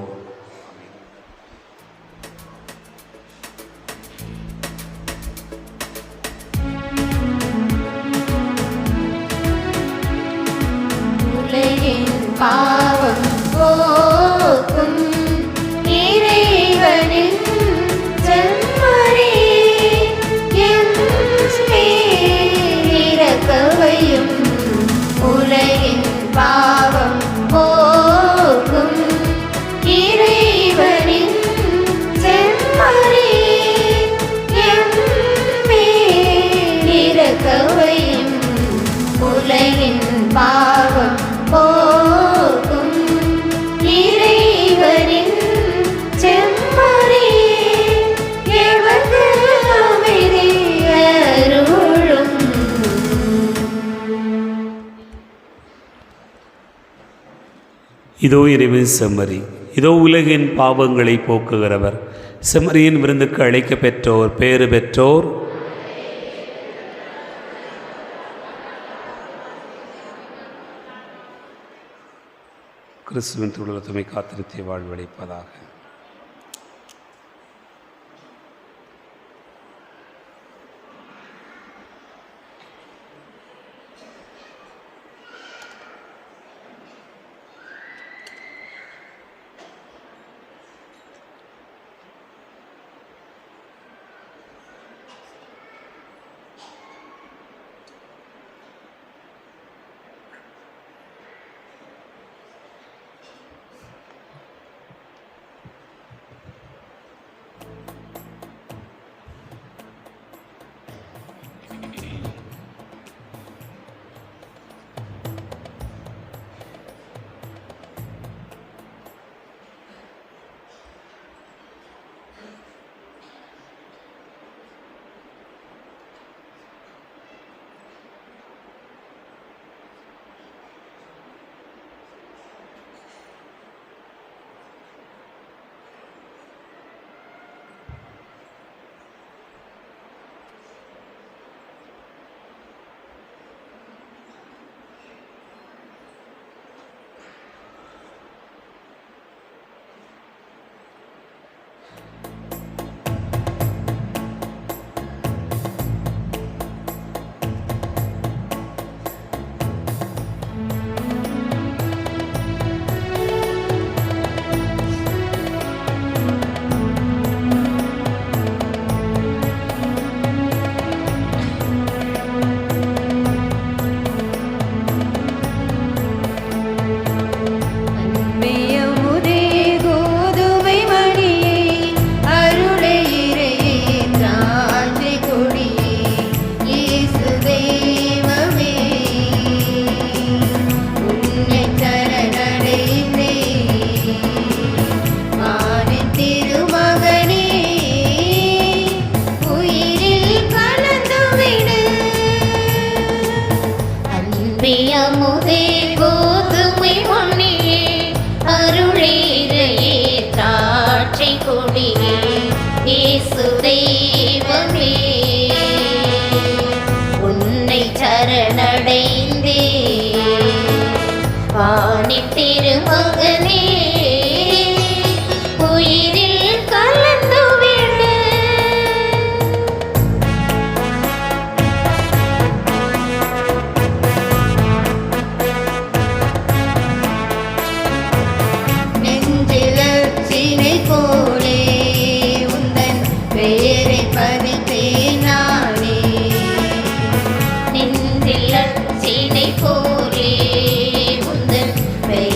உலகின் பாவம் போக்கும் இறைவனின் செம்மறி இரக்கவையும். உலகின் பாவம் போக்கும் இதோ இறைவன் செம்மறி, இதோ உலகின் பாவங்களை போக்குகிறவர். செம்மறியின் விருந்துக்கு அழைக்க பெற்றோர் பேறு பெற்றோர். கிறிஸ்துவின் திருவுளத்துமை காத்திருத்திய வாழ்வளிப்பதாக. அமுதே கோதுமை மணியே அருளீரையே திராட்சை கொடியே இயேசு தெய்வமே உன்னை சரணடைந்தே வானின் திருமகனே உயிரில் கலந்துவிடு நெஞ்சிலச்சினை போலே உந்தன் பெயரை பதித்தேன் நானே. நெஞ்சிலச்சினை போலே உந்தன் பெயரை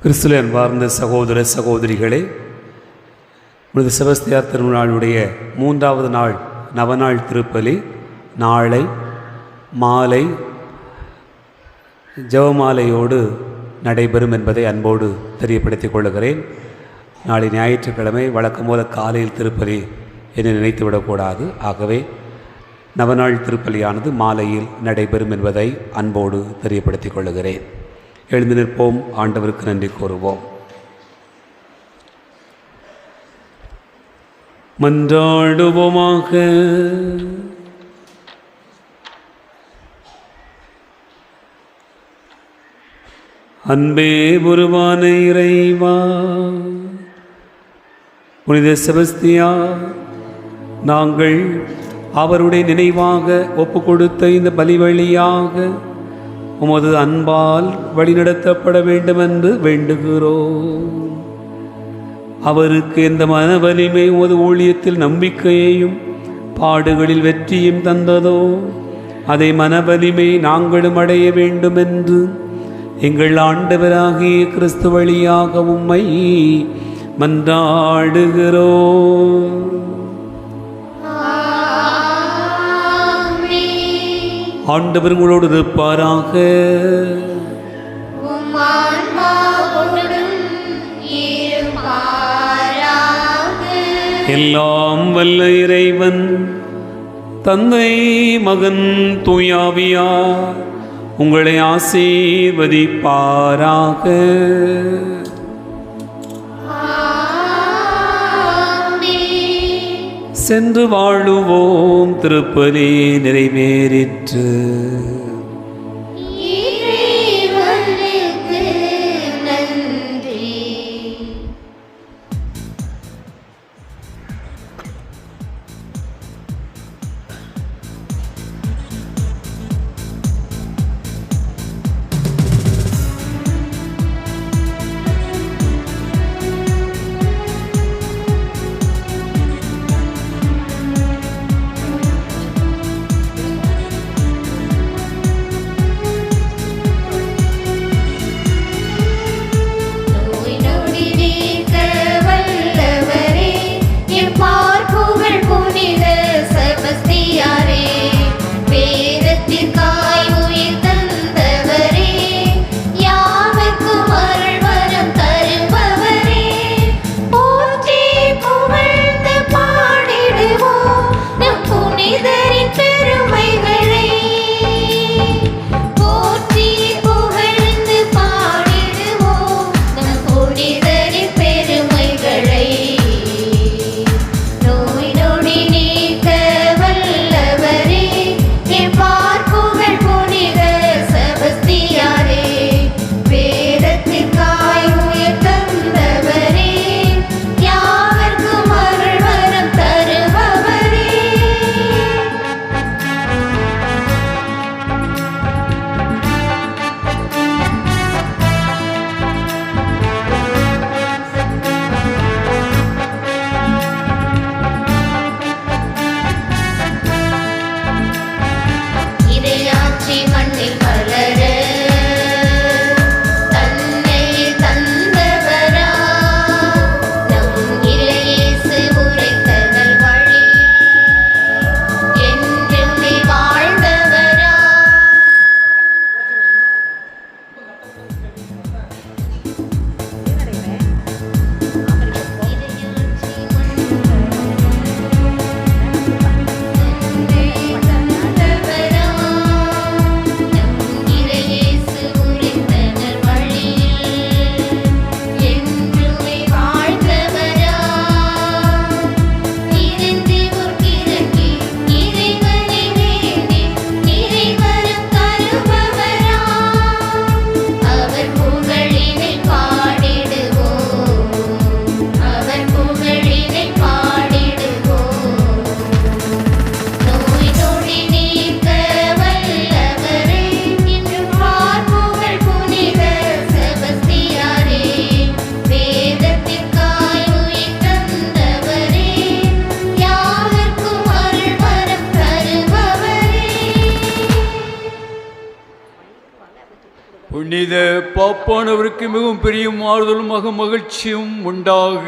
கிறிஸ்துவின் அன்பார்ந்த சகோதர சகோதரிகளே, புனித செபஸ்தியார் திருநாளுடைய 3வது நாள் நவநாள் திருப்பலி நாளை மாலை ஜெபமாலையோடு நடைபெறும் என்பதை அன்போடு தெரியப்படுத்திக் கொள்கிறேன். நாளை ஞாயிற்றுக்கிழமை வழக்கம் போல காலையில் திருப்பலி என்று நினைத்துவிடக்கூடாது. ஆகவே நவநாள் திருப்பலியானது மாலையில் நடைபெறும் என்பதை அன்போடு தெரியப்படுத்திக் கொள்கிறேன். எழுந்து நிற்போம், ஆண்டவருக்கு நன்றி கூறுவோம். மன்றாடுவோமாக. அன்பே உருவான இறைவா, புனித செபஸ்தியார் நாங்கள் அவருடைய நினைவாக ஒப்பு கொடுத்த இந்த பலி வழியாக உமது அன்பால் வழிநடத்தப்பட வேண்டும் என்று வேண்டுகிறோம். அவருக்கு எந்த மன வலிமை உமது ஊழியத்தில் நம்பிக்கையையும் பாடுகளில் வெற்றியும் தந்ததோ அதை மன வலிமை நாங்களும் அடைய வேண்டும் என்று எங்கள் ஆண்டவராகிய கிறிஸ்து வழியாக உம்மை மன்றாடுகிறோம். ஆண்டவர் உங்களோடு இருப்பாராக. எல்லாம் வல்ல இறைவன் தந்தை மகன் தூயாவியார் உங்களை ஆசீர்வதிப்பாராக. சென்று வாழுவோம். திருப்பலி நிறைவேறிற்று. புனித பாப்பானவருக்கு மிகவும் பெரிய ஆறுதலுமாக மகிழ்ச்சியும் உண்டாக.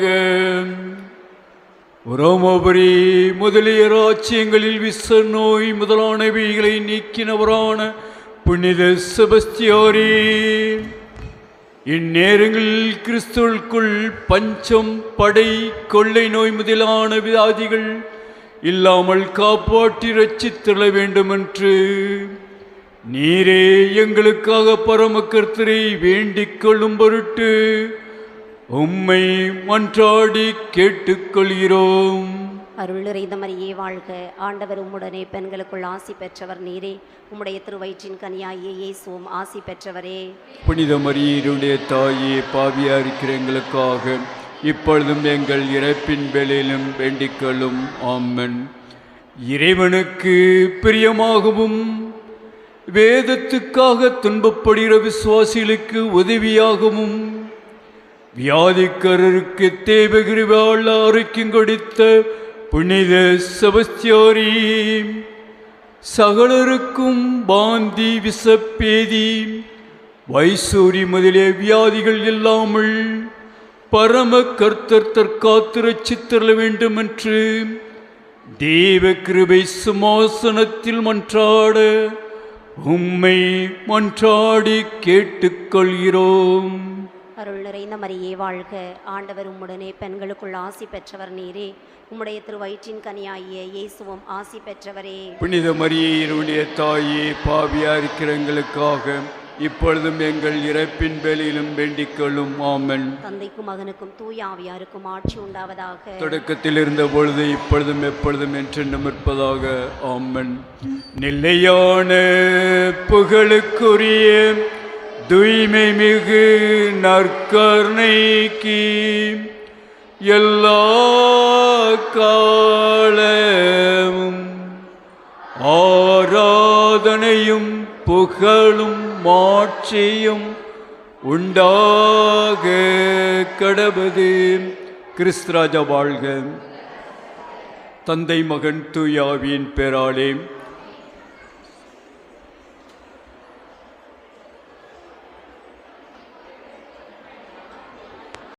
ரோமபுரி முதலிய ராச்சியங்களில் விச நோய் முதலானவைகளை நீக்கினவரான புனித செபஸ்தியாரே, இந்நேரங்களில் கிறிஸ்துவுக்குள் பஞ்சம், படை, கொள்ளை நோய் முதலான வியாதிகள் இல்லாமல் காப்பாற்றி ரட்சித்தள வேண்டுமென்று நீரே எங்களுக்காக பரம கர்த்தரை வேண்டிக் கொள்ளும் பொருட்டு உம்மை மன்றாடி கேட்டுக்கொள்கிறோம். அருள் நிறைந்த மரியே வாழ்க, ஆண்டவர் உம்முடனே பெண்களுக்குள் ஆசி பெற்றவர் நீரே. உம்முடைய திருவயிற்றின் கனியாகிய இயேசுவும் ஆசி பெற்றவரே. புனித மரியினுடைய தாயே, பாவியா இருக்கிற எங்களுக்காக இப்பொழுதும் எங்கள் இறப்பின் வேளையிலும் வேண்டிக்கொள்ளும். ஆமென். இறைவனுக்கு பிரியமாகவும் வேதத்துக்காக துன்பப்படுகிற விசுவாசிகளுக்கு உதவியாகவும் வியாதிக்காரருக்கு தேவகிருவாள் ஆரோக்கியம் கொடுத்த புனித செபஸ்தியாரே, சகலருக்கும் பாந்தி, விசப்பேதி, வைசூரி முதலிய வியாதிகள் இல்லாமல் பரம கர்த்தர் தற்காத்து ரட்சித்தர வேண்டும் என்று தேவ கிருபை சிம்மாசனத்தில் மன்றாட உம்மை மன்றாடி கேட்டுக்கொள்கிறோம். அருள் நிறைந்த மரியே வாழ்க, ஆண்டவர் உம்முடனே பெண்களுக்குள் ஆசி பெற்றவர் நீரே. உம்முடைய திருவயிற்றின் கனியாகிய இயேசுவும் ஆசி பெற்றவரே. புனித மரியினுடைய தாயே, பாவியா இருக்கிற எங்களுக்காக இப்பொழுதும் எங்கள் இறப்பின் வேளையிலும் வேண்டிக்கொள்ளும். ஆமென். தந்தைக்கும் மகனுக்கும் தூய ஆவியாருக்கும் ஆட்சி உண்டாவதாக. தொடக்கத்தில் இருந்த பொழுது இப்பொழுதும் எப்பொழுதும் என்றென்றும் இருப்பதாக. ஆமென். நிலையான புகழுக்குரிய தூய்மை மிகு நற்கருணைக்கு எல்லா காலமும் ஆராதனையும் புகழும் மாட்சியும் உண்டாக கடவது. கிறிஸ்துராஜா வாழ்க. தந்தை, மகன், தூய ஆவியின் பெயராலே